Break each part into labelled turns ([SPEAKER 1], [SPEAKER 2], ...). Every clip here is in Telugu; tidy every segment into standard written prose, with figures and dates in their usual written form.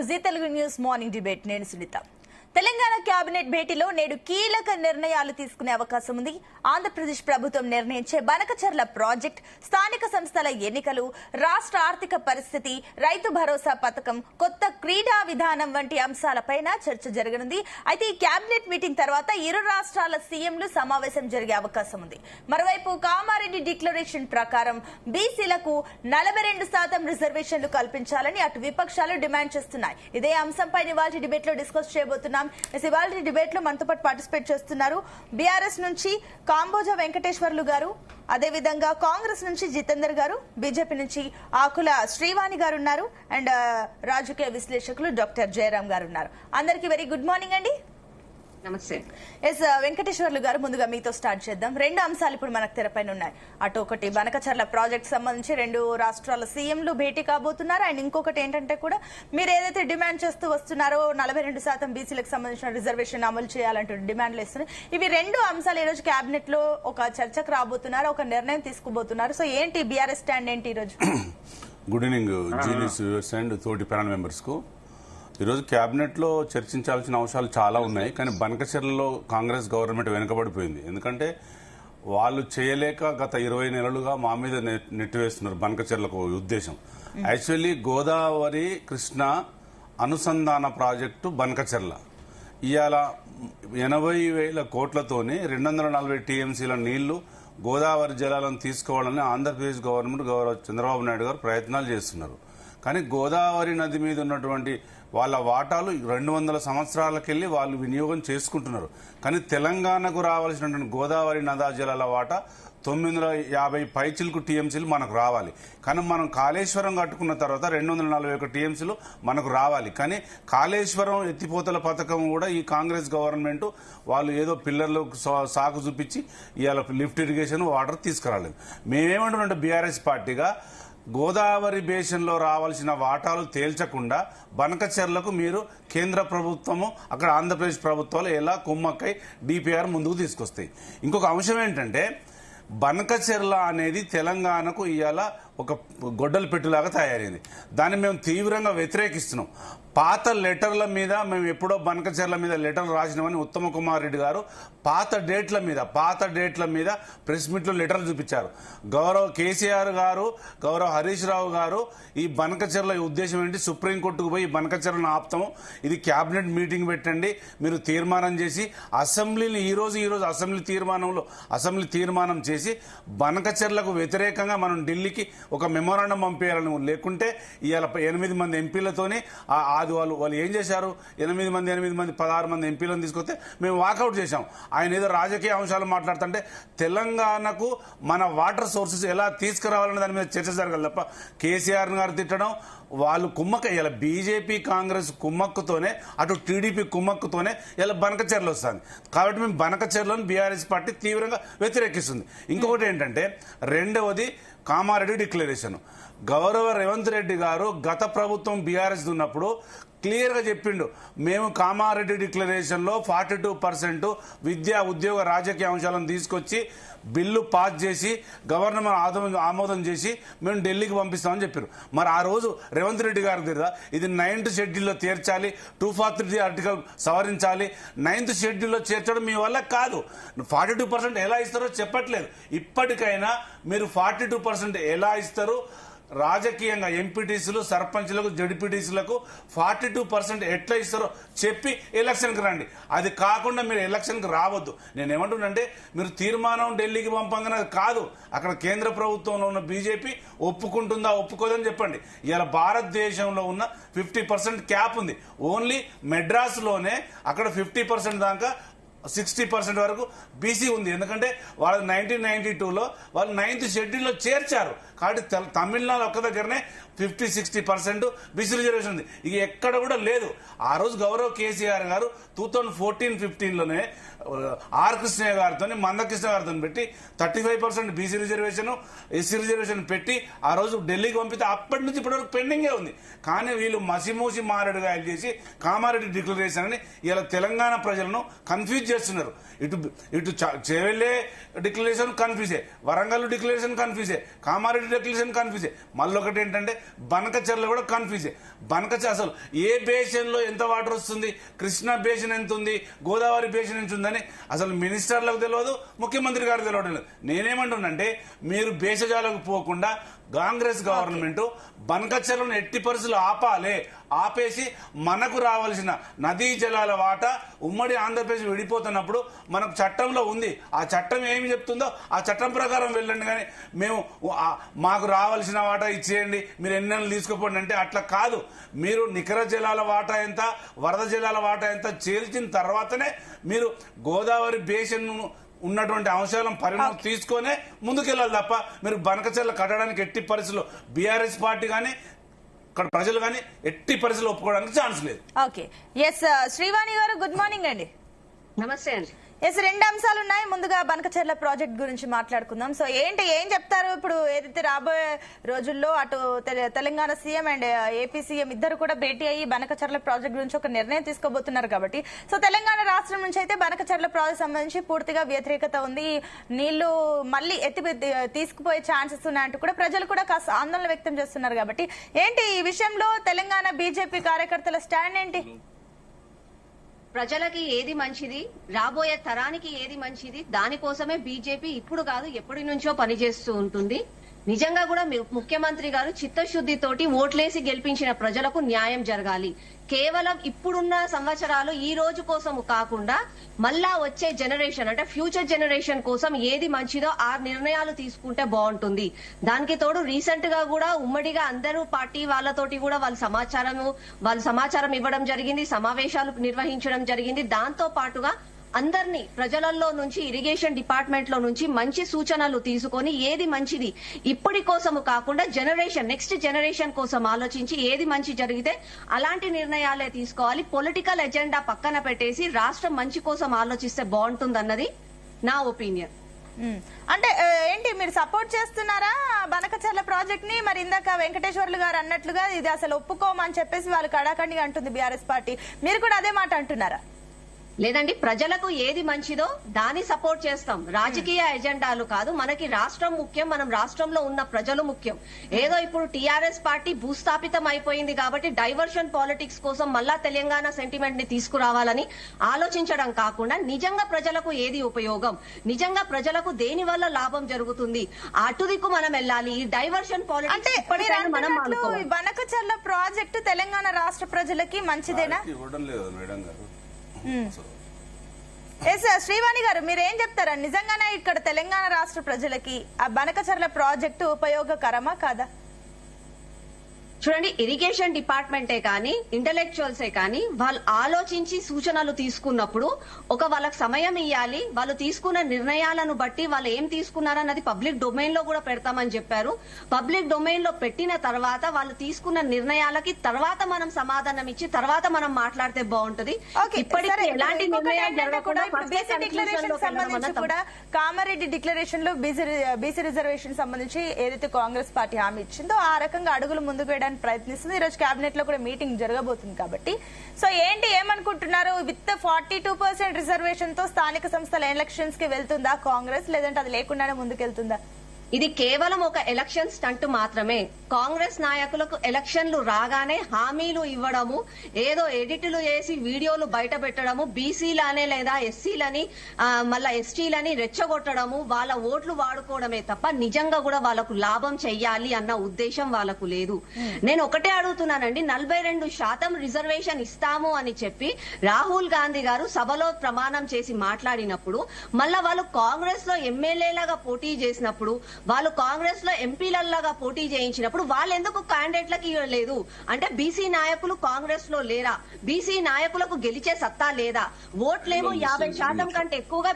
[SPEAKER 1] G Telugu news morning debate నేను సునీత. తెలంగాణ కేబినెట్ భేటీలో నేడు కీలక నిర్ణయాలు తీసుకునే అవకాశం ఉంది. ఆంధ్రప్రదేశ్ ప్రభుత్వం నిర్ణయించే బనకచర్ల ప్రాజెక్ట్, స్థానిక సంస్థల ఎన్నికలు, రాష్ట్ర ఆర్థిక పరిస్థితి, రైతు భరోసా పథకం, కొత్త క్రీడా విధానం వంటి అంశాలపైన చర్చ జరగనుంది. అయితే ఈ కేబినెట్ మీటింగ్ తర్వాత ఇరు రాష్ట్రాల సీఎంలు సమావేశం జరిగే అవకాశం ఉంది. మరోవైపు కామారెడ్డి డిక్లరేషన్ ప్రకారం బీసీలకు 42% రిజర్వేషన్లు కల్పించాలని అటు విపక్షాలు డిమాండ్ చేస్తున్నాయి. ఇదే అంశంపై ఇవాళ డిబేట్ లో డిస్కస్ చేయబోతున్నాం. ఇవాళ డిబేట్ లో మనతో పాటు పార్టిసిపేట్ చేస్తున్నారు బీఆర్ఎస్ నుంచి కాంబోజ వెంకటేశ్వర్లు గారు, అదేవిధంగా కాంగ్రెస్ నుంచి జితేందర్ గారు, బీజేపీ నుంచి ఆకుల శ్రీవాణి గారు ఉన్నారు, అండ్ రాజకీయ విశ్లేషకులు డాక్టర్ జయరాం గారు ఉన్నారు. అందరికీ వెరీ గుడ్ మార్నింగ్ అండి.
[SPEAKER 2] నమస్తే.
[SPEAKER 1] ఎస్ వెంకటేశ్వర్లు గారు, ముందుగా మీతో స్టార్ట్ చేద్దాం. రెండు అంశాలు ఇప్పుడు మనకు తెరపైన ఉన్నాయి. అటు ఒకటి బనకచర్ల ప్రాజెక్ట్ సంబంధించి రెండు రాష్ట్రాల సీఎంలు భేటీ కాబోతున్నారు. అండ్ ఇంకొకటి ఏంటంటే కూడా మీరు ఏదైతే డిమాండ్ చేస్తూ వస్తున్నారో 42% బీసీలకు సంబంధించిన రిజర్వేషన్ అమలు చేయాలంటూ డిమాండ్లు ఇస్తున్నాయి. ఇవి రెండు అంశాలు ఈ రోజు కేబినెట్ లో ఒక చర్చకు రాబోతున్నారు, ఒక నిర్ణయం తీసుకోబోతున్నారు. సో ఏంటి బీఆర్ఎస్ స్టాండ్ ఏంటి ఈ రోజు?
[SPEAKER 3] Good evening genius viewers and తోటి ప్యానల్ మెంబర్స్ కు. ఈరోజు కేబినెట్ లో చర్చించాల్సిన అంశాలు చాలా ఉన్నాయి, కానీ బనకచర్లలో కాంగ్రెస్ గవర్నమెంట్ వెనుకబడిపోయింది. ఎందుకంటే వాళ్ళు చేయలేక గత 20 నెలలుగా మా మీద నెట్టివేస్తున్నారు బనకచర్లకు ఉద్దేశం. యాక్చువల్లీ గోదావరి కృష్ణ అనుసంధాన ప్రాజెక్టు బనకచర్ల ఇవాళ 80,000 కోట్లతోని 240 టీఎంసీల నీళ్లు గోదావరి జలాలను తీసుకోవాలని ఆంధ్రప్రదేశ్ గవర్నమెంట్ గౌరవ చంద్రబాబు నాయుడు గారు ప్రయత్నాలు చేస్తున్నారు. కానీ గోదావరి నది మీద ఉన్నటువంటి వాళ్ళ వాటాలు 200 సంవత్సరాలకెళ్లి వాళ్ళు వినియోగం చేసుకుంటున్నారు. కానీ తెలంగాణకు రావాల్సినటువంటి గోదావరి నదా జలాల వాటా 950 పైచిలకు టీఎంసీలు మనకు రావాలి. కానీ మనం కాళేశ్వరం కట్టుకున్న తర్వాత 241 టీఎంసీలు మనకు రావాలి. కానీ కాళేశ్వరం ఎత్తిపోతల పథకం కూడా ఈ కాంగ్రెస్ గవర్నమెంట్ వాళ్ళు ఏదో పిల్లర్లు సాకు చూపించి ఇవాళ లిఫ్ట్ ఇరిగేషన్ వాటర్ తీసుకురాలేదు. మేమేమంటున్నాం బీఆర్ఎస్ పార్టీగా, గోదావరి బేసిన్లో రావాల్సిన వాటాలు తేల్చకుండా బనకచర్లకు మీరు కేంద్ర ప్రభుత్వము అక్కడ ఆంధ్రప్రదేశ్ ప్రభుత్వాలు ఎలా కుమ్మక్కై డిపిఆర్ ముందుకు తీసుకొస్తాయి. ఇంకొక అంశం ఏంటంటే బనకచర్ల అనేది తెలంగాణకు ఇవాళ ఒక గొడ్డలు పెట్టులాగా తయారైంది. దాన్ని మేము తీవ్రంగా వ్యతిరేకిస్తున్నాం. పాత లెటర్ల మీద మేము ఎప్పుడో బనకచర్ల మీద లెటర్లు రాసినామని ఉత్తమ కుమార్ రెడ్డి గారు పాత డేట్ల మీద ప్రెస్ మీట్లో లెటర్లు చూపించారు. గౌరవ కేసీఆర్ గారు, గౌరవ హరీష్ రావు గారు ఈ బనకచర్ల ఉద్దేశం ఏంటి, సుప్రీంకోర్టుకు పోయి బనకచర్లను ఆపుతాము, ఇది కేబినెట్ మీటింగ్ పెట్టండి, మీరు తీర్మానం చేసి అసెంబ్లీని ఈ రోజు అసెంబ్లీ తీర్మానం చేసి బనకచర్లకు వ్యతిరేకంగా మనం ఢిల్లీకి ఒక మెమోరాండం పంపించాలని. లేకుంటే ఇవాళ 8 మంది ఎంపీలతోని వాళ్ళు ఏం చేశారు, 8 మంది 16 మంది ఎంపీలను తీసుకొస్తే మేము వాకౌట్ చేశాం. ఆయన ఏదో రాజకీయ అంశాలు మాట్లాడుతుంటే తెలంగాణకు మన వాటర్ సోర్సెస్ ఎలా తీసుకురావాలనే దాని మీద చర్చ జరగాలి తప్ప కేసీఆర్ గారు తిట్టడం, వాళ్ళు కుమ్మక్క ఇలా బీజేపీ కాంగ్రెస్ కుమ్మక్కుతోనే అటు టీడీపీ కుమ్మక్కుతోనే ఇలా బనకచర్లు వస్తుంది. కాబట్టి మేము బనకచర్లను బీఆర్ఎస్ పార్టీ తీవ్రంగా వ్యతిరేకిస్తుంది. ఇంకొకటి ఏంటంటే రెండవది కామారెడ్డి డిక్లరేషన్. గౌరవ రేవంత్ రెడ్డి గారు గత ప్రభుత్వం బీఆర్ఎస్ ఉన్నప్పుడు క్లియర్ గా చెప్పిండు, మేము కామారెడ్డి డిక్లరేషన్ లో 42% విద్యా ఉద్యోగ రాజకీయ అంశాలను తీసుకొచ్చి బిల్లు పాస్ చేసి గవర్నర్ ఆమోదం చేసి మేము ఢిల్లీకి పంపిస్తామని చెప్పారు. మరి ఆ రోజు రేవంత్ రెడ్డి గారు దగ్గర ఇది 9th షెడ్యూల్లో చేర్చాలి, 243 ఆర్టికల్ సవరించాలి, 9th షెడ్యూల్లో చేర్చడం మీ వల్ల కాదు. 42% ఎలా ఇస్తారో చెప్పట్లేదు. ఇప్పటికైనా మీరు 42% ఎలా ఇస్తారు, రాజకీయంగా ఎంపీటీసీలు, సర్పంచ్లకు, జడ్పీటీసీలకు 42% ఎట్లా ఇస్తారో చెప్పి ఎలక్షన్కి రండి. అది కాకుండా మీరు ఎలక్షన్కి రావద్దు. నేనేమంటున్నానంటే మీరు తీర్మానం ఢిల్లీకి పంపంగానే కాదు, అక్కడ కేంద్ర ప్రభుత్వంలో ఉన్న బీజేపీ ఒప్పుకుంటుందా ఒప్పుకోదని చెప్పండి. ఇలా భారతదేశంలో ఉన్న 50% క్యాప్ ఉంది. ఓన్లీ మెడ్రాస్లోనే అక్కడ 50% దాకా 60% వరకు బీసీ ఉంది. ఎందుకంటే వాళ్ళు 1992లో వాళ్ళు 9th షెడ్యూల్లో చేర్చారు. కాబట్టి తమిళనాడు ఒక్క దగ్గరనే 50-60% బీసీ రిజర్వేషన్ ఉంది. ఇది ఎక్కడ కూడా లేదు. ఆ రోజు గౌరవ్ కేసీఆర్ గారు 2014-15లోనే ఆర్ కృష్ణయ్య గారితో, మందకృష్ణ గారితో పెట్టి 35% బీసీ రిజర్వేషన్, ఎస్సీ రిజర్వేషన్ పెట్టి ఆ రోజు ఢిల్లీకి పంపితే అప్పటి నుంచి ఇప్పటివరకు పెండింగే ఉంది. కానీ వీళ్ళు మసిమూసి మారేడుగా చేసి కామారెడ్డి డిక్లరేషన్ అని ఇలా తెలంగాణ ప్రజలను కన్ఫ్యూజ్ చేస్తున్నారు. ఇటు చేవెళ్ళే డిక్లరేషన్ కన్ఫ్యూజే, వరంగల్ డిక్లరేషన్ కన్ఫ్యూజే, కామారెడ్డి డిక్లరేషన్ కన్ఫ్యూజే, మళ్ళీ ఒకటి ఏంటంటే బనకచెర్ల కూడా కన్ఫ్యూజే. అసలు ఏ బేసిన్ లో ఎంత వాటర్ వస్తుంది, కృష్ణా బేసిన్ ఎంత ఉంది, గోదావరి బేసిన్ ఎంత ఉందని అసలు మినిస్టర్లకు తెలియదు, ముఖ్యమంత్రి గారికి తెలియడం లేదు. నేనేమంటున్నానంటే మీరు భేషజాలకు పోకుండా కాంగ్రెస్ గవర్నమెంట్ బనకచెర్లను ఎట్టి పరిస్థితులు ఆపేసి మనకు రావాల్సిన నదీ జలాల వాటా ఉమ్మడి ఆంధ్రప్రదేశ్ విడిపోతున్నప్పుడు మనకు చట్టంలో ఉంది, ఆ చట్టం ఏమి చెప్తుందో ఆ చట్టం ప్రకారం వెళ్ళండి. కానీ మేము మాకు రావాల్సిన వాటా ఇచ్చేయండి, మీరు ఎన్నెళ్ళు తీసుకుపోండి అంటే అట్లా కాదు. మీరు నికర జలాల వాటా ఎంత, వరద జలాల వాటా ఎంత చేల్చిన తర్వాతనే మీరు గోదావరి బేసిన్ ఉన్నటువంటి అంశాలను పరిణామం తీసుకొనే ముందుకెళ్ళాలి తప్ప మీరు బనకచెర్ల కట్టడానికి ఎట్టి పరిస్థితుల్లో బీఆర్ఎస్ పార్టీ కానీ ఇక్కడ ప్రజలు కానీ ఎట్టి పరిస్థితుల్లో ఒప్పుకోవడానికి ఛాన్స్ లేదు.
[SPEAKER 1] ఓకే, ఎస్ శ్రీవాణి గారు, గుడ్ మార్నింగ్ అండి.
[SPEAKER 2] నమస్తే అండి.
[SPEAKER 1] ఎస్, రెండు అంశాలు ఉన్నాయి. ముందుగా బనకచెర్ల ప్రాజెక్ట్ గురించి మాట్లాడుకుందాం. సో ఏం చెప్తారు ఇప్పుడు? ఏదైతే రాబోయే రోజుల్లో అటు Telangana CM and AP CM ఇద్దరు కూడా భేటీ అయ్యి బనకచెర్ల ప్రాజెక్ట్ గురించి ఒక నిర్ణయం తీసుకోబోతున్నారు కాబట్టి, సో తెలంగాణ రాష్ట్రం నుంచి అయితే బనకచెర్ల ప్రాజెక్ట్ సంబంధించి పూర్తిగా వ్యతిరేకత ఉంది, నీళ్లు మళ్ళీ తీసుకుపోయే ఛాన్సెస్ ఉన్నాయంటూ కూడా ప్రజలు కూడా కాస్త ఆందోళన వ్యక్తం చేస్తున్నారు. కాబట్టి ఏంటి ఈ విషయంలో తెలంగాణ బీజేపీ కార్యకర్తల స్టాండ్ ఏంటి?
[SPEAKER 2] ప్రజలకి ఏది మంచిది, రాబోయే తరానికి ఏది మంచిది, దానికోసమే బీజేపీ ఇప్పుడు కాదు ఎప్పటి నుంచో పనిచేస్తూ ఉంటుంది. నిజంగా కూడా ముఖ్యమంత్రి గారు చిత్తశుద్ధితోటి ఓట్లేసి గెలిపించిన ప్రజలకు న్యాయం జరగాలి. కేవలం ఇప్పుడున్న సంవత్సరాలు ఈ రోజు కోసం కాకుండా మళ్ళా వచ్చే జనరేషన్ అంటే ఫ్యూచర్ జనరేషన్ కోసం ఏది మంచిదో ఆ నిర్ణయాలు తీసుకుంటే బాగుంటుంది. దానికి తోడు రీసెంట్ గా కూడా ఉమ్మడిగా అందరూ పార్టీ వాళ్ళతోటి కూడా వాళ్ళు సమాచారం ఇవ్వడం జరిగింది, సమావేశాలు నిర్వహించడం జరిగింది. దాంతో పాటుగా అందరినీ ప్రజలలో నుంచి ఇరిగేషన్ డిపార్ట్మెంట్ లో నుంచి మంచి సూచనలు తీసుకొని ఏది మంచిది ఇప్పటి కోసము కాకుండా నెక్స్ట్ జనరేషన్ కోసం ఆలోచించి ఏది మంచి జరిగితే అలాంటి నిర్ణయాలే తీసుకోవాలి. పొలిటికల్ ఎజెండా పక్కన పెట్టేసి రాష్ట్రం మంచి కోసం ఆలోచిస్తే బాగుంటుందన్నది నా ఒపీనియన్.
[SPEAKER 1] అంటే ఏంటి మీరు సపోర్ట్ చేస్తున్నారా బనకచెర్ల ప్రాజెక్ట్ ని? మరి ఇందాక వెంకటేశ్వర్లు గారు అన్నట్లుగా ఇది అసలు ఒప్పుకోమని చెప్పేసి వాళ్ళు కడాఖండిగా అంటుంది బీఆర్ఎస్ పార్టీ, మీరు కూడా అదే మాట అంటున్నారా?
[SPEAKER 2] లేదండి, ప్రజలకు ఏది మంచిదో దాన్ని సపోర్ట్ చేస్తాం. రాజకీయ ఎజెండాలు కాదు, మనకి రాష్ట్రం ముఖ్యం, మనం రాష్ట్రంలో ఉన్న ప్రజలు ముఖ్యం. ఏదో ఇప్పుడు టీఆర్ఎస్ పార్టీ భూస్థాపితం అయిపోయింది కాబట్టి డైవర్షన్ పాలిటిక్స్ కోసం మళ్ళా తెలంగాణ సెంటిమెంట్ ని తీసుకురావాలని ఆలోచించడం కాకుండా నిజంగా ప్రజలకు ఏది ఉపయోగం, నిజంగా ప్రజలకు దేని వల్ల లాభం జరుగుతుంది అటు దిక్కు మనం వెళ్ళాలి. ఈ diversion politics
[SPEAKER 1] Banakacherla project Telangana రాష్ట్ర ప్రజలకి మంచిదేనా? శ్రీవాణి గారు, మీరేం చెప్తారా? నిజంగానే ఇక్కడ తెలంగాణ రాష్ట్ర ప్రజలకి ఆ బనకచెర్ల ప్రాజెక్టు ఉపయోగకరమా కాదా?
[SPEAKER 2] చూడండి, ఇరిగేషన్ డిపార్ట్మెంటే కానీ ఇంటలెక్చువల్సే కానీ వాళ్ళు ఆలోచించి సూచనలు తీసుకున్నప్పుడు వాళ్ళకి సమయం ఇవ్వాలి. వాళ్ళు తీసుకున్న నిర్ణయాలను బట్టి వాళ్ళు ఏం తీసుకున్నారన్నది పబ్లిక్ డొమైన్ లో కూడా పెడతామని చెప్పారు. పబ్లిక్ డొమైన్ లో పెట్టిన తర్వాత వాళ్ళు తీసుకున్న నిర్ణయాలకి తర్వాత మనం సమాధానం ఇచ్చి తర్వాత మనం మాట్లాడితే బాగుంటది. ఇప్పటికీ ఎలాంటి నిర్ణయాలు జరగకుండా
[SPEAKER 1] కామారెడ్డి డిక్లరేషన్ లో బీసీ రిజర్వేషన్ సంబంధించి ఏదైతే కాంగ్రెస్ పార్టీ హామీ ఇచ్చిందో ఆ రకంగా అడుగులు ముందుకు వేయడానికి ప్రయత్నిస్తుంది. ఈ రోజు కేబినెట్ లో కూడా మీటింగ్ జరగబోతుంది కాబట్టి, సో ఏమనుకుంటున్నారు? విత్ 42% రిజర్వేషన్ తో స్థానిక సంస్థల ఎలక్షన్స్ కి వెళ్తుందా కాంగ్రెస్, లేదంటే అది లేకుండానే ముందుకెళ్తుందా?
[SPEAKER 2] ఇది కేవలం ఒక ఎలక్షన్ స్టంట్ మాత్రమే. కాంగ్రెస్ నాయకులకు ఎలక్షన్లు రాగానే హామీలు ఇవ్వడము, ఏదో ఎడిట్లు చేసి వీడియోలు బయట పెట్టడము, బీసీలనే లేదా ఎస్సీలని మళ్ళా ఎస్టీలని రెచ్చగొట్టడము, వాళ్ళ ఓట్లు వాడుకోవడమే తప్ప నిజంగా కూడా వాళ్ళకు లాభం చెయ్యాలి అన్న ఉద్దేశం వాళ్ళకు లేదు. నేను ఒకటే అడుగుతున్నానండి, 42% రిజర్వేషన్ ఇస్తాము అని చెప్పి రాహుల్ గాంధీ గారు సభలో ప్రమాణం చేసి మాట్లాడినప్పుడు మళ్ళా వాళ్ళు కాంగ్రెస్ లో ఎమ్మెల్యేలాగా పోటీ చేసినప్పుడు, వాళ్ళు కాంగ్రెస్ లో ఎంపీలలాగా పోటీ చేయించినప్పుడు వాళ్ళు ఎందుకు క్యాండిడేట్లకి ఇవ్వలేదు? అంటే బీసీ నాయకులు కాంగ్రెస్ లో లేరా? బీసీ నాయకులకు గెలిచే సత్తా లేదా? ఓట్లేమో 50% కంటే ఎక్కువగా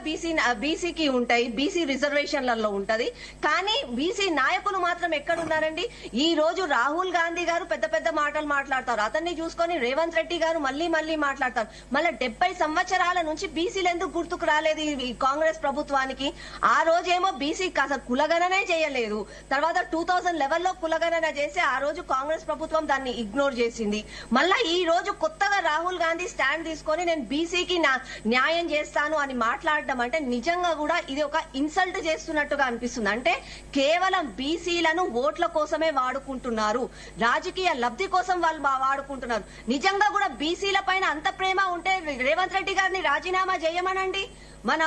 [SPEAKER 2] బీసీకి ఉంటాయి, బీసీ రిజర్వేషన్లలో ఉంటది. కానీ బీసీ నాయకులు మాత్రం ఎక్కడున్నారండి? ఈ రోజు రాహుల్ గాంధీ గారు పెద్ద పెద్ద మాటలు మాట్లాడతారు, అతన్ని చూసుకొని రేవంత్ రెడ్డి గారు మళ్ళీ మాట్లాడతారు. మళ్ళీ 70 సంవత్సరాల నుంచి బీసీలు ఎందుకు గుర్తుకు రాలేదు ఈ కాంగ్రెస్ ప్రభుత్వానికి? ఆ రోజేమో బీసీ కులగణన కులగణనే చేయలేదు. తర్వాత 2011లో కులగణన చేసి ఆ రోజు కాంగ్రెస్ ప్రభుత్వం దాన్ని ఇగ్నోర్ చేసింది. మళ్ళా ఈ రోజు కొత్తగా రాహుల్ గాంధీ స్టాండ్ తీసుకొని నేను బీసీకి న్యాయం చేస్తాను అని మాట్లాడడం అంటే నిజంగా కూడా ఇది ఒక ఇన్సల్ట్ చేస్తున్నట్టుగా అనిపిస్తుంది. అంటే కేవలం బీసీలను ఓట్ల కోసమే వాడుకుంటున్నారు, రాజకీయ లబ్ధి కోసం వాళ్ళు వాడుకుంటున్నారు. నిజంగా కూడా బీసీల పైన అంత ప్రేమ ఉంటే రేవంత్ రెడ్డి గారిని రాజీనామా చేయమనండి. మన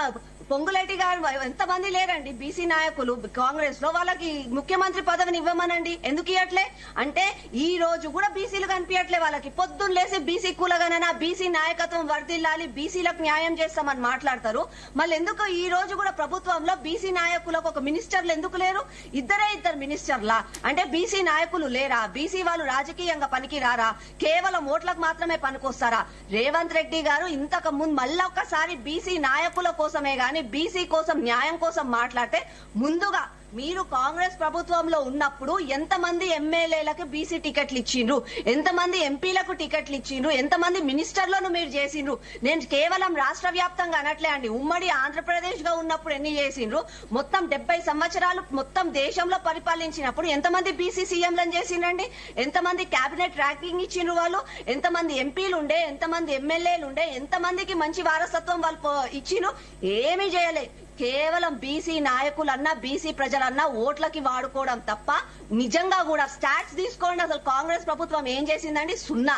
[SPEAKER 2] పొంగులేటి గారు ఎంతమంది లేరండి బీసీ నాయకులు కాంగ్రెస్ లో, వాళ్ళకి ముఖ్యమంత్రి పదవిని ఇవ్వమనండి. ఎందుకు ఇవ్వట్లే అంటే ఈ రోజు కూడా బీసీలు కనిపించట్లే వాళ్ళకి. పొద్దున్న లేసి బీసీ కులగణన, బీసీ నాయకత్వం వర్ధిల్లాలి, బీసీలకు న్యాయం చేస్తామని మాట్లాడతారు. మళ్ళీ ఎందుకు ఈ రోజు కూడా ప్రభుత్వంలో బీసీ నాయకులకు ఒక మినిస్టర్లు ఎందుకు లేరు? ఇద్దరు మినిస్టర్లా? అంటే బీసీ నాయకులు లేరా? బీసీ వాళ్ళు రాజకీయంగా పనికి రారా? కేవలం ఓట్లకు మాత్రమే పనికొస్తారా? రేవంత్ రెడ్డి గారు ఇంతకు ముందు మళ్ళా ఒక్కసారి బీసీ నాయకుల కోసమే గాని బీసీ కోసం న్యాయం కోసం మాట్లాడితే, ముందుగా మీరు కాంగ్రెస్ ప్రభుత్వంలో ఉన్నప్పుడు ఎంతమంది ఎమ్మెల్యేలకు బీసీ టికెట్లు ఇచ్చిండ్రు, ఎంతమంది ఎంపీలకు టికెట్లు ఇచ్చిండ్రు, ఎంతమంది మినిస్టర్లను మీరు చేసిండ్రు? నేను కేవలం రాష్ట్ర వ్యాప్తంగా అనట్లే అండి, ఉమ్మడి ఆంధ్రప్రదేశ్ గా ఉన్నప్పుడు ఎన్ని చేసిండ్రు? మొత్తం 70 సంవత్సరాలు మొత్తం దేశంలో పరిపాలించినప్పుడు ఎంతమంది బీసీ సీఎంలను చేసిండ్రండి? ఎంతమంది కేబినెట్ ర్యాంకింగ్ ఇచ్చిండ్రు వాళ్ళు? ఎంతమంది ఎంపీలు ఉండే, ఎంతమంది ఎమ్మెల్యేలు ఉండే, ఎంతమందికి మంచి వారసత్వం వాళ్ళు ఇచ్చిండ్రు? ఏమీ చేయలే. కేవలం బీసీ నాయకులన్నా బీసీ ప్రజలన్నా ఓట్లకి వాడుకోవడం తప్ప నిజంగా కూడా స్టాట్స్ తీసుకోండి, అసలు కాంగ్రెస్ ప్రభుత్వం ఏం చేసిందండి? సున్నా.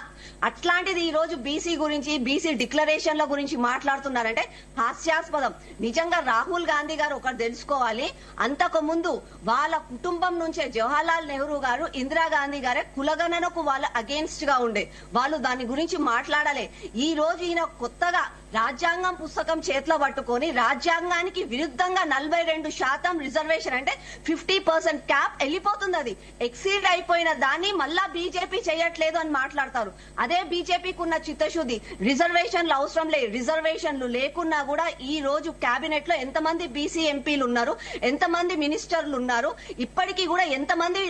[SPEAKER 2] అట్లాంటిది ఈ రోజు బీసీ గురించి, బీసీ డిక్లరేషన్ల గురించి మాట్లాడుతున్నారంటే హాస్యాస్పదం. నిజంగా రాహుల్ గాంధీ గారు ఒకటి తెలుసుకోవాలి, అంతకు ముందు వాళ్ళ కుటుంబం నుంచే జవహర్లాల్ నెహ్రూ గారు, ఇందిరాగాంధీ గారే కులగణనకు వాళ్ళ అగేన్స్ట్ గా ఉండే వాళ్ళు, దాని గురించి మాట్లాడాలి. ఈ రోజు ఈయన కొత్తగా రాజ్యాంగం పుస్తకం చేతిలో పట్టుకొని రాజ్యాంగానికి విరుద్ధంగా 42% రిజర్వేషన్ అంటే 50% క్యాప్ వెళ్ళిపోతుంది. అది ఎక్సీడ్ అయిపోయిన దాన్ని మళ్ళా బీజేపీ చేయట్లేదు అని మాట్లాడతారు. అదే బీజేపీకి ఉన్న చిత్తశుద్ధి, రిజర్వేషన్లు అవసరం లేదు. రిజర్వేషన్లు లేకున్నా కూడా ఈ రోజు కేబినెట్ లో ఎంతమంది బీసీ ఎంపీలు ఉన్నారు, ఎంతమంది మినిస్టర్లు ఉన్నారు, ఇప్పటికీ కూడా ఎంతమంది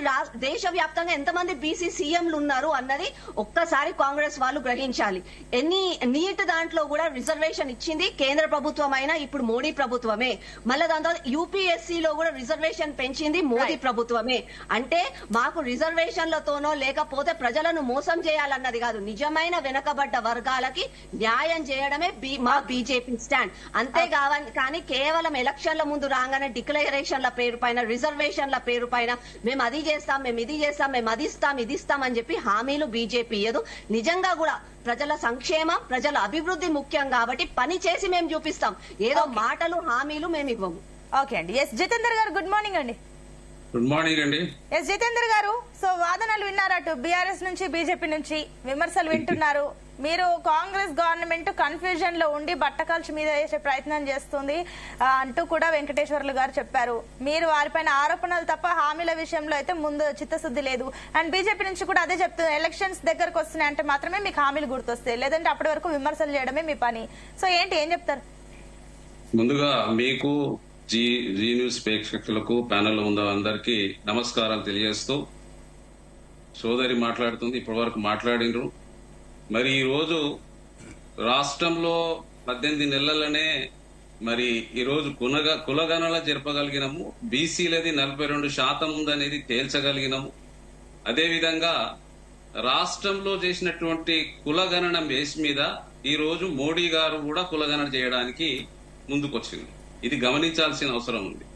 [SPEAKER 2] దేశవ్యాప్తంగా ఎంతమంది బీసీ సీఎంలు ఉన్నారు అన్నది ఒక్కసారి కాంగ్రెస్ వాళ్ళు గ్రహించాలి. నీట్ దాంట్లో కూడా రిజర్వేషన్ ఇచ్చింది కేంద్ర ప్రభుత్వం అయినా ఇప్పుడు మోడీ ప్రభుత్వమే. మళ్ళీ దాని తర్వాత యూపీఎస్సీలో కూడా రిజర్వేషన్ పెంచింది మోదీ ప్రభుత్వమే. అంటే మాకు రిజర్వేషన్లతోనో లేకపోతే ప్రజలను మోసం చేయాలన్నది కాదు, నిజమైన వెనకబడ్డ వర్గాలకి న్యాయం చేయడమే మా బీజేపీ స్టాండ్. అంతే కానీ కేవలం ఎలక్షన్ల ముందు రాగానే డిక్లరేషన్ల పేరు పైన, రిజర్వేషన్ల పేరు పైన మేము అది చేస్తాం, మేము ఇది చేస్తాం, మేము అది ఇస్తాం, ఇది ఇస్తాం అని చెప్పి హామీలు బీజేపీ ఇయ్యదు. నిజంగా కూడా ప్రజల సంక్షేమం, ప్రజల అభివృద్ధి ముఖ్యం కాబట్టి పని చేసి మేము చూపిస్తాం, ఏదో మాటలు హామీలు మేము ఇవ్వము.
[SPEAKER 1] ఓకే అండి. ఎస్ జితేందర్ గారు, గుడ్ మార్నింగ్ అండి.
[SPEAKER 4] గుడ్ మార్నింగ్ అండి.
[SPEAKER 1] ఎస్ జితేందర్ గారు, సో వాదనలు విన్నారు, అటు బీఆర్ఎస్ నుంచి బీజేపీ నుంచి విమర్శలు వింటున్నారు. మీరు కాంగ్రెస్ గవర్నమెంట్ కన్ఫ్యూజన్ లో ఉండి బట్టకాల్చి మీద వేసే ప్రయత్నం చేస్తుంది అంటూ కూడా వెంకటేశ్వర్లు గారు చెప్పారు. మీరు వారిపైన ఆరోపణలు తప్ప హామీల విషయంలో అయితే ముందు చిత్తశుద్ధి లేదు. అండ్ బీజేపీ నుంచి కూడా అదే చెప్తుంది, ఎలక్షన్స్ దగ్గరకు వస్తున్నాయంటే మాత్రమే మీకు హామీలు గుర్తొస్తాయి, లేదంటే అప్పటి వరకు విమర్శలు చేయడమే మీ పని. సో ఏంటి, ఏం చెప్తారు?
[SPEAKER 4] ముందుగా మీకు జీ న్యూస్ ప్రేక్షకులకు, ప్యానెల్ ఉన్న అందరికీ నమస్కారాలు తెలియజేస్తూ, సోదరి మాట్లాడుతుంది, ఇప్పటి వరకు మాట్లాడినరు. మరి ఈ రోజు రాష్ట్రంలో 18 నెలలనే మరి ఈ రోజు కులగణన జరపగలిగినాము. బీసీలది 42% ఉందనేది తేల్చగలిగినాము. అదేవిధంగా రాష్ట్రంలో చేసినటువంటి కులగణన బేస్ మీద ఈ రోజు మోడీ గారు కూడా కులగణన చేయడానికి ముందుకొచ్చింది. ఇది గమనించాల్సిన అవసరం ఉంది.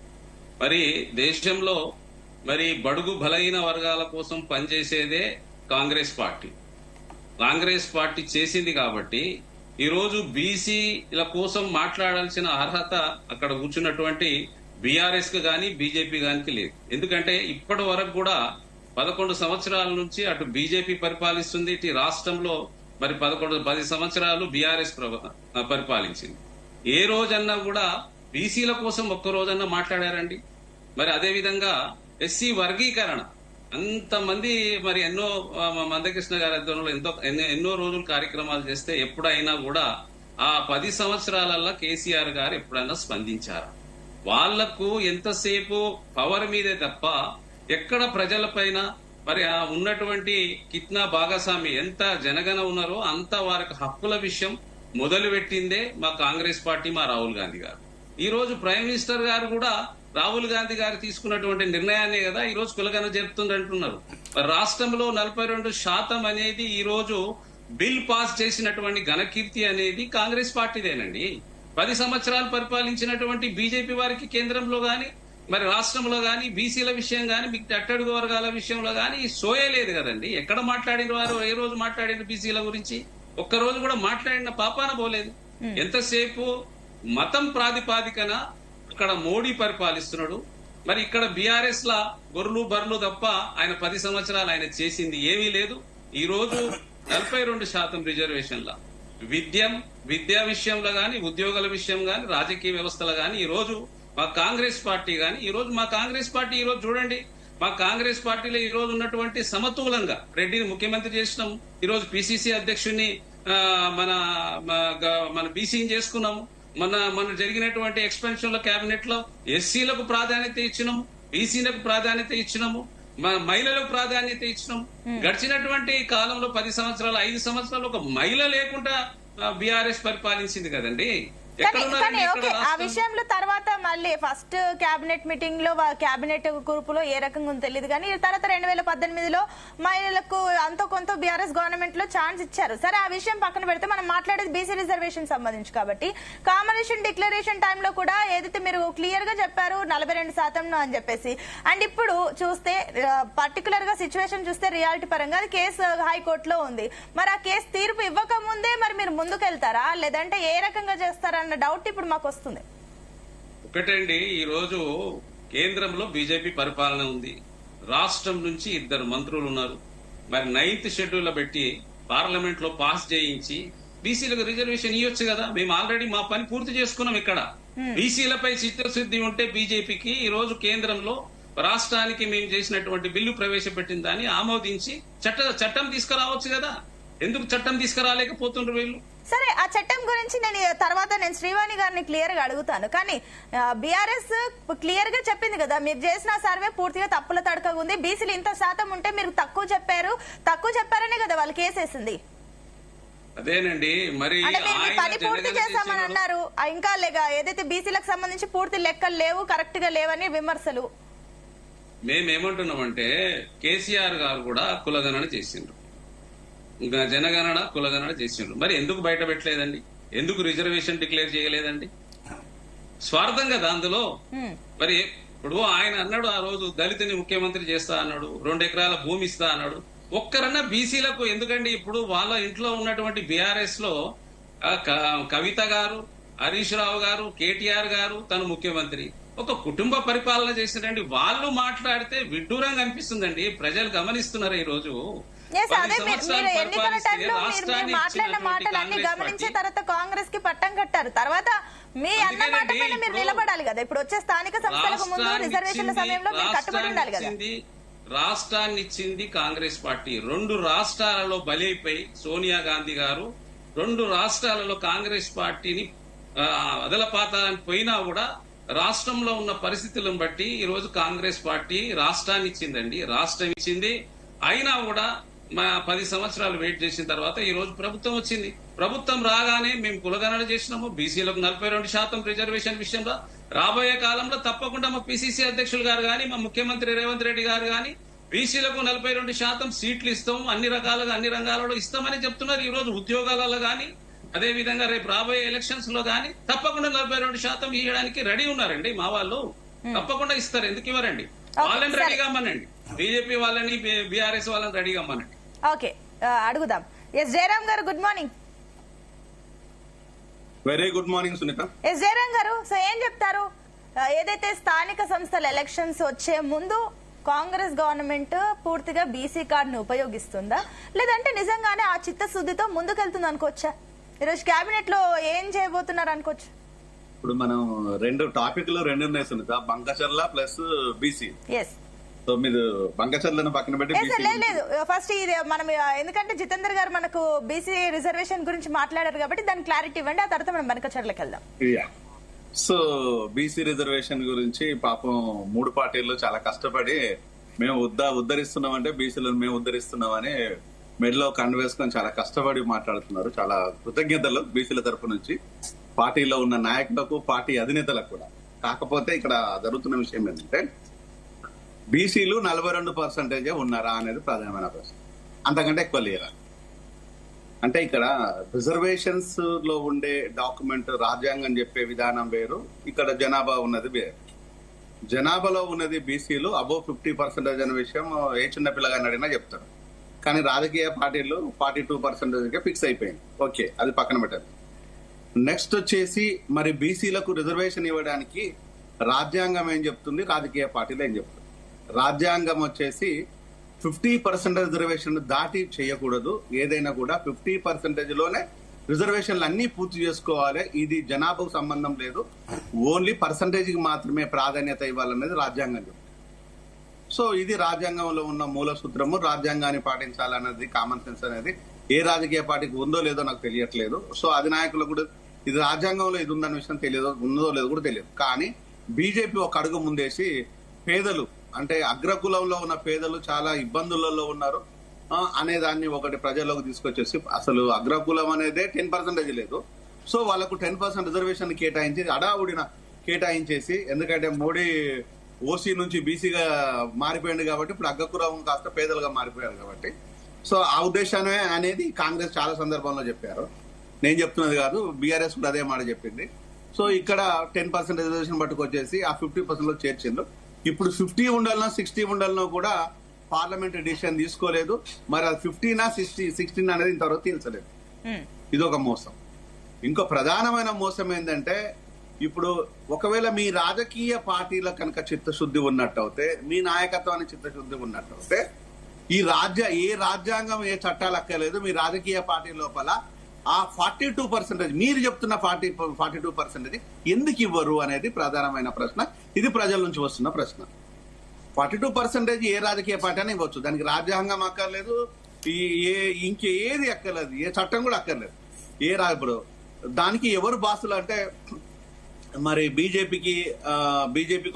[SPEAKER 4] మరి దేశంలో మరి బడుగు బలహీన వర్గాల కోసం పనిచేసేదే కాంగ్రెస్ పార్టీ. కాంగ్రెస్ పార్టీ చేసింది కాబట్టి ఈరోజు బీసీల కోసం మాట్లాడాల్సిన అర్హత అక్కడ కూర్చున్నటువంటి బీఆర్ఎస్ కు గాని బీజేపీ గానికి లేదు. ఎందుకంటే ఇప్పటి వరకు కూడా 11 సంవత్సరాల నుంచి అటు బీజేపీ పరిపాలిస్తుంది, ఇటు రాష్ట్రంలో మరి 10 సంవత్సరాలు బీఆర్ఎస్ పరిపాలించింది. ఏ రోజన్నా కూడా బీసీల కోసం ఒక్క రోజన్నా మాట్లాడారండి? మరి అదే విధంగా ఎస్సీ వర్గీకరణ అంతమంది మరి ఎన్నో మందకృష్ణ గారి ఆధ్వర్యంలో ఎన్నో రోజులు కార్యక్రమాలు చేస్తే ఎప్పుడైనా కూడా ఆ 10 సంవత్సరాలలో కేసీఆర్ గారు ఎప్పుడైనా స్పందించారా? వాళ్లకు ఎంతసేపు పవర్ మీదే తప్ప ఎక్కడ ప్రజలపైన మరి ఉన్నటువంటి కిత్నా భాగస్వామి ఎంత జనగణ ఉన్నారో అంత వారికి హక్కుల విషయం మొదలు పెట్టిందే మా కాంగ్రెస్ పార్టీ, మా రాహుల్ గాంధీ గారు. ఈ రోజు ప్రైమ్ మినిస్టర్ గారు కూడా రాహుల్ గాంధీ గారు తీసుకున్నటువంటి నిర్ణయాన్ని కదా ఈ రోజు కులగన జరుపుతుంది అంటున్నారు. రాష్ట్రంలో 42% అనేది ఈ రోజు బిల్ పాస్ చేసినటువంటి ఘనకీర్తి అనేది కాంగ్రెస్ పార్టీదేనండి. 10 సంవత్సరాలు పరిపాలించినటువంటి బీజేపీ వారికి కేంద్రంలో గాని మరి రాష్ట్రంలో గాని బీసీల విషయం గాని మీకు అట్టడుగు వర్గాల విషయంలో గాని సోయే లేదు కదండి. ఎక్కడ మాట్లాడిన వారు ఏ రోజు మాట్లాడిన బీసీల గురించి ఒక్క రోజు కూడా మాట్లాడిన పాపాన పోలేదు. ఎంతసేపు మతం ప్రాతిపాదికన ఇక్కడ మోడీ పరిపాలిస్తున్నాడు. మరి ఇక్కడ బీఆర్ఎస్ లా గొర్రెలు బర్రెలు తప్ప ఆయన 10 సంవత్సరాలు ఆయన చేసింది ఏమీ లేదు. ఈ రోజు 42% రిజర్వేషన్ల విద్యా విషయంలో గాని ఉద్యోగాల విషయం గాని రాజకీయ వ్యవస్థలో గాని ఈ రోజు మా కాంగ్రెస్ పార్టీ గాని ఈ రోజు ఈ రోజు చూడండి మా కాంగ్రెస్ పార్టీలో ఈ రోజు ఉన్నటువంటి సమతూలంగా రెడ్డిని ముఖ్యమంత్రి చేసినాము. ఈ రోజు పిసిసి అధ్యక్షుడిని మన బీసీని చేసుకున్నాము. మన జరిగినటువంటి ఎక్స్పెన్షన్ లో కేబినెట్ లో ఎస్సీలకు ప్రాధాన్యత ఇచ్చినాము, బీసీలకు ప్రాధాన్యత ఇచ్చినాము, మహిళలకు ప్రాధాన్యత ఇచ్చినాం. గడిచినటువంటి కాలంలో 10 సంవత్సరాలు 5 సంవత్సరాలు ఒక మహిళ లేకుండా బీఆర్ఎస్ పరిపాలించింది కదండి.
[SPEAKER 1] కానీ ఓకే, ఆ విషయంలో తర్వాత మళ్ళీ ఫస్ట్ కేబినెట్ మీటింగ్ లో కేబినెట్ గ్రూప్ లో ఏ రకంగా ఉందో తెలియదు. కానీ తర్వాత 2018లో మహిళలకు అంతో కొంత బీఆర్ఎస్ గవర్నమెంట్ లో ఛాన్స్ ఇచ్చారు. సరే, ఆ విషయం పక్కన పెడితే మనం మాట్లాడేది బీసీ రిజర్వేషన్ సంబంధించి కాబట్టి కాంబినేషన్ డిక్లరేషన్ టైంలో కూడా ఏదైతే మీరు క్లియర్ గా చెప్పారు 42% అని చెప్పేసి, అండ్ ఇప్పుడు చూస్తే పర్టికులర్ గా సిచ్యువేషన్ చూస్తే రియాలిటీ పరంగా అది కేసు హైకోర్టులో ఉంది. మరి ఆ కేసు తీర్పు ఇవ్వక ముందే మరి మీరు ముందుకెళ్తారా లేదంటే ఏ రకంగా చేస్తారా అన్న డౌట్ ఇప్పుడు మాకు వస్తుంది.
[SPEAKER 4] ఒకటండి, ఈ రోజు కేంద్రంలో బీజేపీ పరిపాలన ఉంది. రాష్ట్రం నుంచి 2 మంత్రులు ఉన్నారు. మరి 9th షెడ్యూల్ పెట్టి పార్లమెంట్ లో పాస్ చేయించి బీసీలకు రిజర్వేషన్ ఇవ్వచ్చు కదా. మేము ఆల్రెడీ మా పని పూర్తి చేసుకున్నాం. ఇక్కడ బీసీలపై చిత్తశుద్ధి ఉంటే బీజేపీకి ఈ రోజు కేంద్రంలో రాష్ట్రానికి మేము చేసినటువంటి బిల్లు ప్రవేశపెట్టిన దాన్ని ఆమోదించి చట్టం తీసుకురావచ్చు కదా. ఎందుకు చట్టం తీసుకురాలేకపోతుండ్రు వీళ్ళు?
[SPEAKER 1] సరే, ఆ చట్టం గురించి నేను శ్రీవాణి గారిని క్లియర్ గా అడుగుతాను. కానీ బీఆర్ఎస్ క్లియర్ గా చెప్పింది కదా, మీరు చేసిన సర్వే పూర్తిగా తప్పుల తడక ఉంది, బీసీలు ఇంత శాతం ఉంటే మీరు తక్కువ చెప్పారనే కదా వాళ్ళు కేసేసింది.
[SPEAKER 4] అదేనండి, మరి
[SPEAKER 1] పని పూర్తి చేశామని అన్నారు, ఇంకా ఏదైతే బీసీలకు సంబంధించి పూర్తి లెక్కలు లేవు, కరెక్ట్ గా లేవని విమర్శలు.
[SPEAKER 4] మేమేమంటున్నామంటే కేసీఆర్ గారు కూడా కులగణన చేసిండ్రు, జనగణన కులగణన చేసిండ్రు. మరి ఎందుకు బయట పెట్టలేదండి? ఎందుకు రిజర్వేషన్ డిక్లేర్ చేయలేదండి? స్వార్థం కదా అందులో. మరి ఇప్పుడు ఆయన అన్నాడు ఆ రోజు దళితుని ముఖ్యమంత్రి చేస్తా అన్నాడు, 2 ఎకరాల భూమి ఇస్తా అన్నాడు. ఒక్కరన్నా బీసీలకు ఎందుకండి? ఇప్పుడు వాళ్ళ ఇంట్లో ఉన్నటువంటి బీఆర్ఎస్ లో కవిత గారు, హరీష్ రావు గారు, కేటీఆర్ గారు తను ముఖ్యమంత్రి, ఒక కుటుంబ పరిపాలన చేసినండి. వాళ్ళు మాట్లాడితే విడ్డూరంగా అనిపిస్తుందండి. ప్రజలు గమనిస్తున్నారు ఈ రోజు.
[SPEAKER 1] ఎన్నికల టైంలో మీరు మాట్లాడిన మాటలు అన్ని గమనించిన తర్వాత కాంగ్రెస్ కి పట్టం కట్టారు. తర్వాత మీ అన్న మాట పైన మీరు నిలబడాలి కదా. ఇప్పుడు వచ్చే స్థానిక సంస్థలకు ముందు రిజర్వేషన్ల సమయంలో మీరు కట్టుబడి ఉండాలి కదా.
[SPEAKER 4] రాష్ట్రాన్ని ఇచ్చింది కాంగ్రెస్ పార్టీ. 2 రాష్ట్రాలలో బలైపోయి సోనియా గాంధీ గారు 2 రాష్ట్రాలలో కాంగ్రెస్ పార్టీని అదలపాతాలని పోయినా కూడా రాష్ట్రంలో ఉన్న పరిస్థితులను బట్టి ఈ రోజు కాంగ్రెస్ పార్టీ రాష్ట్రాన్ని ఇచ్చిందండి. రాష్ట్రం ఇచ్చింది, అయినా కూడా 10 సంవత్సరాలు వెయిట్ చేసిన తర్వాత ఈ రోజు ప్రభుత్వం వచ్చింది. ప్రభుత్వం రాగానే మేము కులగణన చేసినాము. బీసీలకు 42% రిజర్వేషన్ విషయంలో రాబోయే కాలంలో తప్పకుండా మా పిసిసి అధ్యక్షులు గారు గాని మా ముఖ్యమంత్రి రేవంత్ రెడ్డి గారు గాని బీసీలకు 42% సీట్లు ఇస్తాం, అన్ని రంగాలలో ఇస్తామని చెప్తున్నారు. ఈ రోజు ఉద్యోగాలలో గాని అదే విధంగా రేపు రాబోయే ఎలక్షన్స్ లో గాని తప్పకుండా 42% ఇవ్వడానికి రెడీ ఉన్నారండి మా వాళ్ళు. తప్పకుండా ఇస్తారు. ఎందుకు ఇవ్వరండి? వాళ్ళని రెడీగా అమ్మనండి, బీజేపీ వాళ్ళని బీఆర్ఎస్ వాళ్ళని రెడీగా అమ్మనండి.
[SPEAKER 1] ఓకే, అడుగుదాం. S Jayaram garu, good morning.
[SPEAKER 5] Very good morning Sunitha.
[SPEAKER 1] S Jayaram garu, so ఏం చెప్తారు? ఏదైతే స్థానిక సంస్థల ఎలక్షన్స్ వచ్చే ముందు కాంగ్రెస్ గవర్నమెంట్ పూర్తిగా బీసీ కార్డును ఉపయోగిస్తుందా, లేదంటే నిజంగానే ఆ చిత్తశుద్ధితో ముందుకెళ్తుంది అనుకోవచ్చా? ఈరోజు కేబినెట్ లో ఏం చేయబోతున్నారు అనుకోవచ్చు?
[SPEAKER 5] ఇప్పుడు మనం 2 టాపిక్లు 2 ఉన్నాయి Sunitha, Banakacherla plus BC. So మీరు బంకచర్లను పక్కన పెట్టి
[SPEAKER 1] లేదు, ఫస్ట్ ఇది మనం ఎందుకంటే జితేందర్ గారు మనకు బీసీ రిజర్వేషన్ గురించి మాట్లాడారు కాబట్టి దాని క్లారిటీ ఇవ్వండి, ఆ తర్వాత మనం బంకచర్లకు వెళ్దాం.
[SPEAKER 5] సో బీసీ రిజర్వేషన్ గురించి పాపం 3 పార్టీలు చాలా కష్టపడి మేము ఉద్ధరిస్తున్నామంటే బీసీలను మేము ఉద్ధరిస్తున్నామని మెడలో కండు వేసుకొని చాలా కష్టపడి మాట్లాడుతున్నారు. చాలా కృతజ్ఞతలు బీసీల తరపు నుంచి పార్టీలో ఉన్న నాయకులకు, పార్టీ అధినేతలకు కూడా. కాకపోతే ఇక్కడ జరుగుతున్న విషయం ఏంటంటే బీసీలు 42% ఉన్నారా అనేది ప్రధానమైన ప్రశ్న. అంతకంటే ఎక్కువ లేరా? అంటే ఇక్కడ రిజర్వేషన్స్ లో ఉండే డాక్యుమెంట్ రాజ్యాంగం చెప్పే విధానం వేరు, ఇక్కడ జనాభా ఉన్నది వేరు. జనాభాలో ఉన్నది బీసీలు అబోవ్ 50% అనే విషయం ఏ చిన్న పిల్లగాని అడిగినా చెప్తారు. కానీ రాజకీయ పార్టీలు 42% ఫిక్స్ అయిపోయింది. ఓకే, అది పక్కన పెట్టండి. నెక్స్ట్ వచ్చేసి మరి బీసీలకు రిజర్వేషన్ ఇవ్వడానికి రాజ్యాంగం ఏం చెప్తుంది, రాజకీయ పార్టీలు ఏం చెప్తుంది? రాజ్యాంగం వచ్చేసి 50% రిజర్వేషన్ దాటి చేయకూడదు. ఏదైనా కూడా 50% లోనే రిజర్వేషన్లు అన్ని పూర్తి చేసుకోవాలి. ఇది జనాభాకు సంబంధం లేదు, ఓన్లీ పర్సంటేజ్ కి మాత్రమే ప్రాధాన్యత ఇవ్వాలనేది రాజ్యాంగం చెప్తుంది. సో ఇది రాజ్యాంగంలో ఉన్న మూల సూత్రము. రాజ్యాంగాన్ని పాటించాలన్నది కామన్ సెన్స్ అనేది ఏ రాజకీయ పార్టీకి ఉందో లేదో నాకు తెలియట్లేదు. సో అధినాయకులకు కూడా ఇది రాజ్యాంగంలో ఇది ఉందన్న విషయం తెలియదు, ఉన్నదో లేదో కూడా తెలియదు. కానీ బీజేపీ ఒక అడుగు ముందేసి పేదలు అంటే అగ్రకులంలో ఉన్న పేదలు చాలా ఇబ్బందులలో ఉన్నారు అనే దాన్ని ఒకటి ప్రజల్లోకి తీసుకొచ్చేసి అసలు అగ్రకులం అనేదే 10% లేదు. సో వాళ్ళకు 10% రిజర్వేషన్ కేటాయించి అడావుడిన కేటాయించేసి, ఎందుకంటే మోడీ ఓసీ నుంచి బీసీగా మారిపోయింది కాబట్టి ఇప్పుడు అగ్రకులం కాస్త పేదలుగా మారిపోయారు కాబట్టి, సో ఆ ఉద్దేశాన్ని అనేది కాంగ్రెస్ చాలా సందర్భంలో చెప్పారు. నేను చెప్తున్నది కాదు, బీఆర్ఎస్ కూడా అదే మాట చెప్పింది. సో ఇక్కడ 10% రిజర్వేషన్ పట్టుకొచ్చేసి ఆ 50% లో చేర్చిండ్రు. ఇప్పుడు 50 ఉండాలనో 60 ఉండాలనో కూడా పార్లమెంట్ డిసిషన్ తీసుకోలేదు. మరి అది 50నా 16 అనేది ఇంతవరకు తీర్చలేదు. ఇది ఒక మోసం. ఇంకో ప్రధానమైన మోసం ఏంటంటే, ఇప్పుడు ఒకవేళ మీ రాజకీయ పార్టీల కనుక చిత్తశుద్ధి ఉన్నట్టయితే, మీ నాయకత్వానికి చిత్తశుద్ధి ఉన్నట్టయితే, ఏ రాజ్యాంగం ఏ చట్టాలు అక్కర్లేదు, మీ రాజకీయ పార్టీ లోపల ఆ 42% మీరు చెప్తున్న 42% ఎందుకు ఇవ్వరు అనేది ప్రధానమైన ప్రశ్న. ఇది ప్రజల నుంచి వస్తున్న ప్రశ్న. 42% ఏ రాజకీయ పార్టీ అని ఇవ్వచ్చు, దానికి రాజ్యాంగం అక్కర్లేదు, ఇంకేది అక్కర్లేదు, ఏ చట్టం కూడా అక్కర్లేదు. ఇప్పుడు దానికి ఎవరు బాసులు అంటే, మరి బీజేపీకి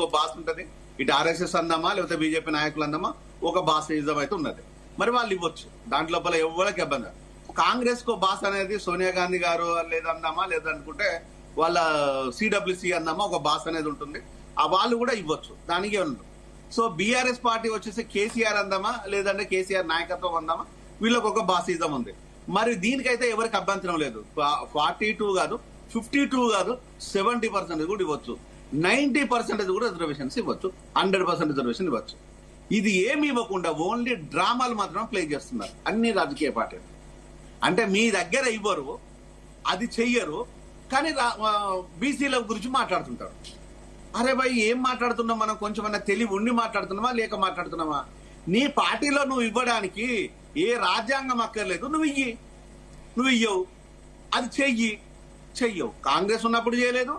[SPEAKER 5] ఒక బాస్ ఉంటది, ఇటు ఆర్ఎస్ఎస్ అందామా లేకపోతే బీజేపీ నాయకులు అందామా, ఒక బాస్ ఇజం అయితే ఉన్నది. మరి వాళ్ళు ఇవ్వచ్చు, దాంట్లో ఎవరికి ఇబ్బంది. కాంగ్రెస్ కో బాస్ అనేది సోనియా గాంధీ గారు లేదందామా, లేదనుకుంటే వాళ్ళ సిడబ్ల్యూసి అందామా, ఒక బాస్ అనేది ఉంటుంది. ఆ వాళ్ళు కూడా ఇవ్వచ్చు, దానికి ఉండదు. సో బీఆర్ఎస్ పార్టీ వచ్చేసి కేసీఆర్ అందామా, లేదంటే కేసీఆర్ నాయకత్వం అందామా, వీళ్ళకి ఒక బాసిజం ఉంది. మరి దీనికైతే ఎవరికి అభ్యంతరం లేదు. 42 కాదు, 52 కాదు, 70% కూడా ఇవ్వచ్చు, 90% కూడా రిజర్వేషన్స్ ఇవ్వచ్చు, 100% రిజర్వేషన్ ఇవ్వచ్చు. ఇది ఏమి ఇవ్వకుండా ఓన్లీ డ్రామాలు మాత్రం ప్లే చేస్తున్నారు అన్ని రాజకీయ పార్టీలు. అంటే మీ దగ్గర ఇవ్వరు, అది చెయ్యరు, కానీ బీసీల గురించి మాట్లాడుతుంటారు. అరే భయ్, ఏం మాట్లాడుతున్నాం మనం? కొంచెమన్నా తెలివి ఉండి మాట్లాడుతున్నామా లేక మాట్లాడుతున్నామా? నీ పార్టీలో నువ్వు ఇవ్వడానికి ఏ రాజ్యాంగం అక్కర్లేదు, నువ్వు ఇయ్యవు, అది చెయ్యవు. కాంగ్రెస్ ఉన్నప్పుడు చేయలేదు,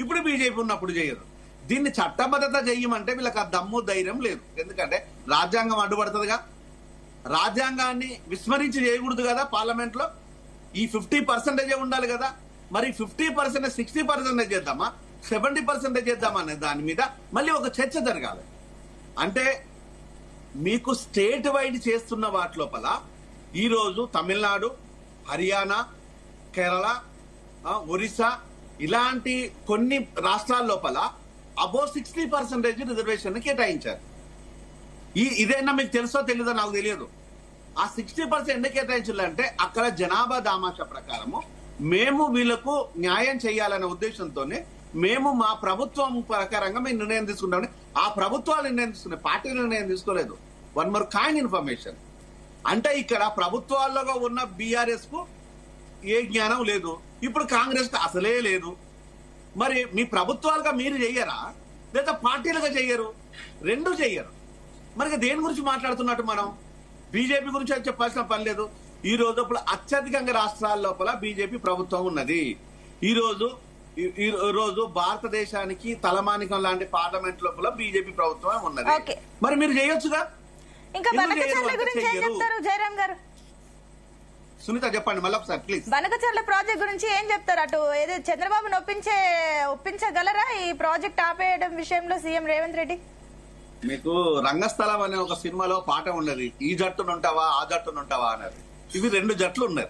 [SPEAKER 5] ఇప్పుడు బీజేపీ ఉన్నప్పుడు చేయదు. దీన్ని చట్టబద్ధత చెయ్యమంటే వీళ్ళకి ఆ దమ్ము ధైర్యం లేదు. ఎందుకంటే రాజ్యాంగం అడ్డుపడుతుందిగా, రాజ్యాంగాన్ని విస్మరించి చేయకూడదు కదా. పార్లమెంట్ లో ఈ 50% ఉండాలి కదా. మరి 50% 60% చేద్దామా, 70% చేద్దామా అనే దాని మీద మళ్ళీ ఒక చర్చ జరగాలి. అంటే మీకు స్టేట్ వైడ్ చేస్తున్న వాటి లోపల ఈరోజు తమిళనాడు, హర్యానా, కేరళ, ఒరిస్సా ఇలాంటి కొన్ని రాష్ట్రాల లోపల అబోవ్ 60% రిజర్వేషన్ కేటాయించారు. ఇదైనా మీకు తెలుసో తెలీదో నాకు తెలియదు. ఆ 60% ఎందుకు కేటాయించాలంటే అక్కడ జనాభా దామాషా ప్రకారము మేము వీళ్ళకు న్యాయం చేయాలనే ఉద్దేశంతోనే మేము మా ప్రభుత్వం ప్రకారంగా మేము నిర్ణయం తీసుకుంటామని. ఆ ప్రభుత్వాలు నిర్ణయం తీసుకున్నాయి, పార్టీలు నిర్ణయం తీసుకోలేదు. వన్ మోర్ కైండ్ ఇన్ఫర్మేషన్ అంటే ఇక్కడ ప్రభుత్వాల్లో ఉన్న బీఆర్ఎస్ కు ఏ జ్ఞానం లేదు, ఇప్పుడు కాంగ్రెస్ కు అసలే లేదు. మరి మీ ప్రభుత్వాలుగా మీరు చెయ్యరా లేదా పార్టీలుగా చెయ్యరు? రెండు చెయ్యరు. మరి దేని గురించి మాట్లాడుతున్నట్టు మనం? బీజేపీ గురించి అది చెప్పాల్సిన పని లేదు. ఈ రోజు అత్యధికంగా రాష్ట్రాల లోపల బీజేపీ ప్రభుత్వం ఉన్నది. ఈ రోజు భారతదేశానికి తలమానికం లాంటి పార్లమెంట్ లోపల బీజేపీ ప్రభుత్వం ఉన్నది. మరి మీరు చేయొచ్చుగా.
[SPEAKER 1] ఇంకా జయరామ్ గారు,
[SPEAKER 5] సునీత చెప్పండి మళ్ళీ ఒకసారి ప్లీజ్.
[SPEAKER 1] బనకచర్ల ప్రాజెక్ట్ గురించి ఏం చెప్తారు? అటు ఏదో చంద్రబాబును ఒప్పించగలరా ఈ ప్రాజెక్ట్ ఆపేయడం విషయంలో సీఎం రేవంత్ రెడ్డి?
[SPEAKER 5] మీకు రంగస్థలం అనే ఒక సినిమాలో పాట ఉన్నది, ఈ జట్టునుంటావా ఆ జట్టునుంటావా అన్నది. ఇవి 2 జట్లు ఉన్నాయి.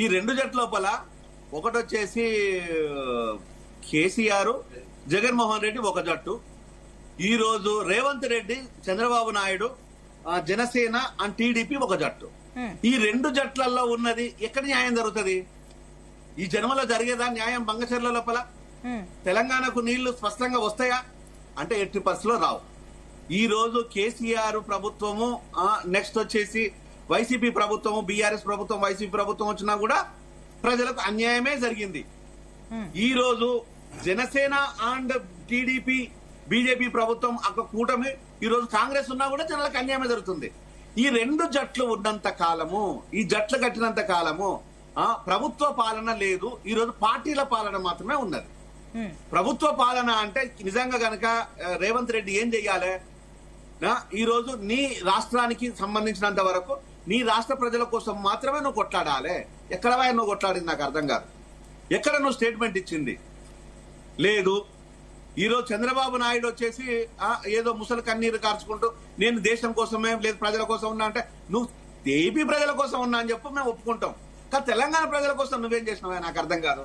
[SPEAKER 5] ఈ 2 జట్ల లోపల ఒకటి వచ్చేసి కేసీఆర్,
[SPEAKER 6] జగన్మోహన్ రెడ్డి ఒక జట్టు, ఈ రోజు రేవంత్ రెడ్డి, చంద్రబాబు నాయుడు, జనసేన అండ్ టీడీపీ ఒక జట్టు. ఈ 2 జట్లలో ఉన్నది ఎక్కడ న్యాయం జరుగుతుంది? ఈ జన్మలో జరిగేదా న్యాయం? బంగచర్ల లోపల తెలంగాణకు నీళ్లు స్పష్టంగా వస్తాయా అంటే ఎట్టి పరిస్థితిలో రావు. ఈ రోజు కేసీఆర్ ప్రభుత్వము, నెక్స్ట్ వచ్చేసి వైసీపీ ప్రభుత్వము, బీఆర్ఎస్ ప్రభుత్వం, వైసీపీ ప్రభుత్వం వచ్చినా కూడా ప్రజలకు అన్యాయమే జరిగింది. ఈ రోజు జనసేన అండ్ టీడీపీ, బీజేపీ ప్రభుత్వం ఒక కూటమి, ఈ రోజు కాంగ్రెస్ ఉన్నా కూడా జనాలకు అన్యాయమే జరుగుతుంది. ఈ 2 జట్లు ఉన్నంత కాలము, ఈ జట్లు కట్టినంత కాలము ప్రభుత్వ పాలన లేదు. ఈ రోజు పార్టీల పాలన మాత్రమే ఉన్నది. ప్రభుత్వ పాలన అంటే నిజంగా గనక రేవంత్ రెడ్డి ఏం చెయ్యాలి? ఈ రోజు నీ రాష్ట్రానికి సంబంధించినంత వరకు నీ రాష్ట్ర ప్రజల కోసం మాత్రమే నువ్వు కొట్లాడాలి. ఎక్కడ నువ్వు కొట్లాడింది నాకు అర్థం కాదు. ఎక్కడ నువ్వు స్టేట్మెంట్ ఇచ్చింది లేదు. ఈ రోజు చంద్రబాబు నాయుడు వచ్చేసి ఏదో ముసలి కన్నీరు కార్చుకుంటూ నేను దేశం కోసమే లేదు ప్రజల కోసం ఉన్నా అంటే, నువ్వు ఏపీ ప్రజల కోసం ఉన్నా అని చెప్పి మేము ఒప్పుకుంటాం. కానీ తెలంగాణ ప్రజల కోసం నువ్వేం చేసినావా నాకు అర్థం కాదు.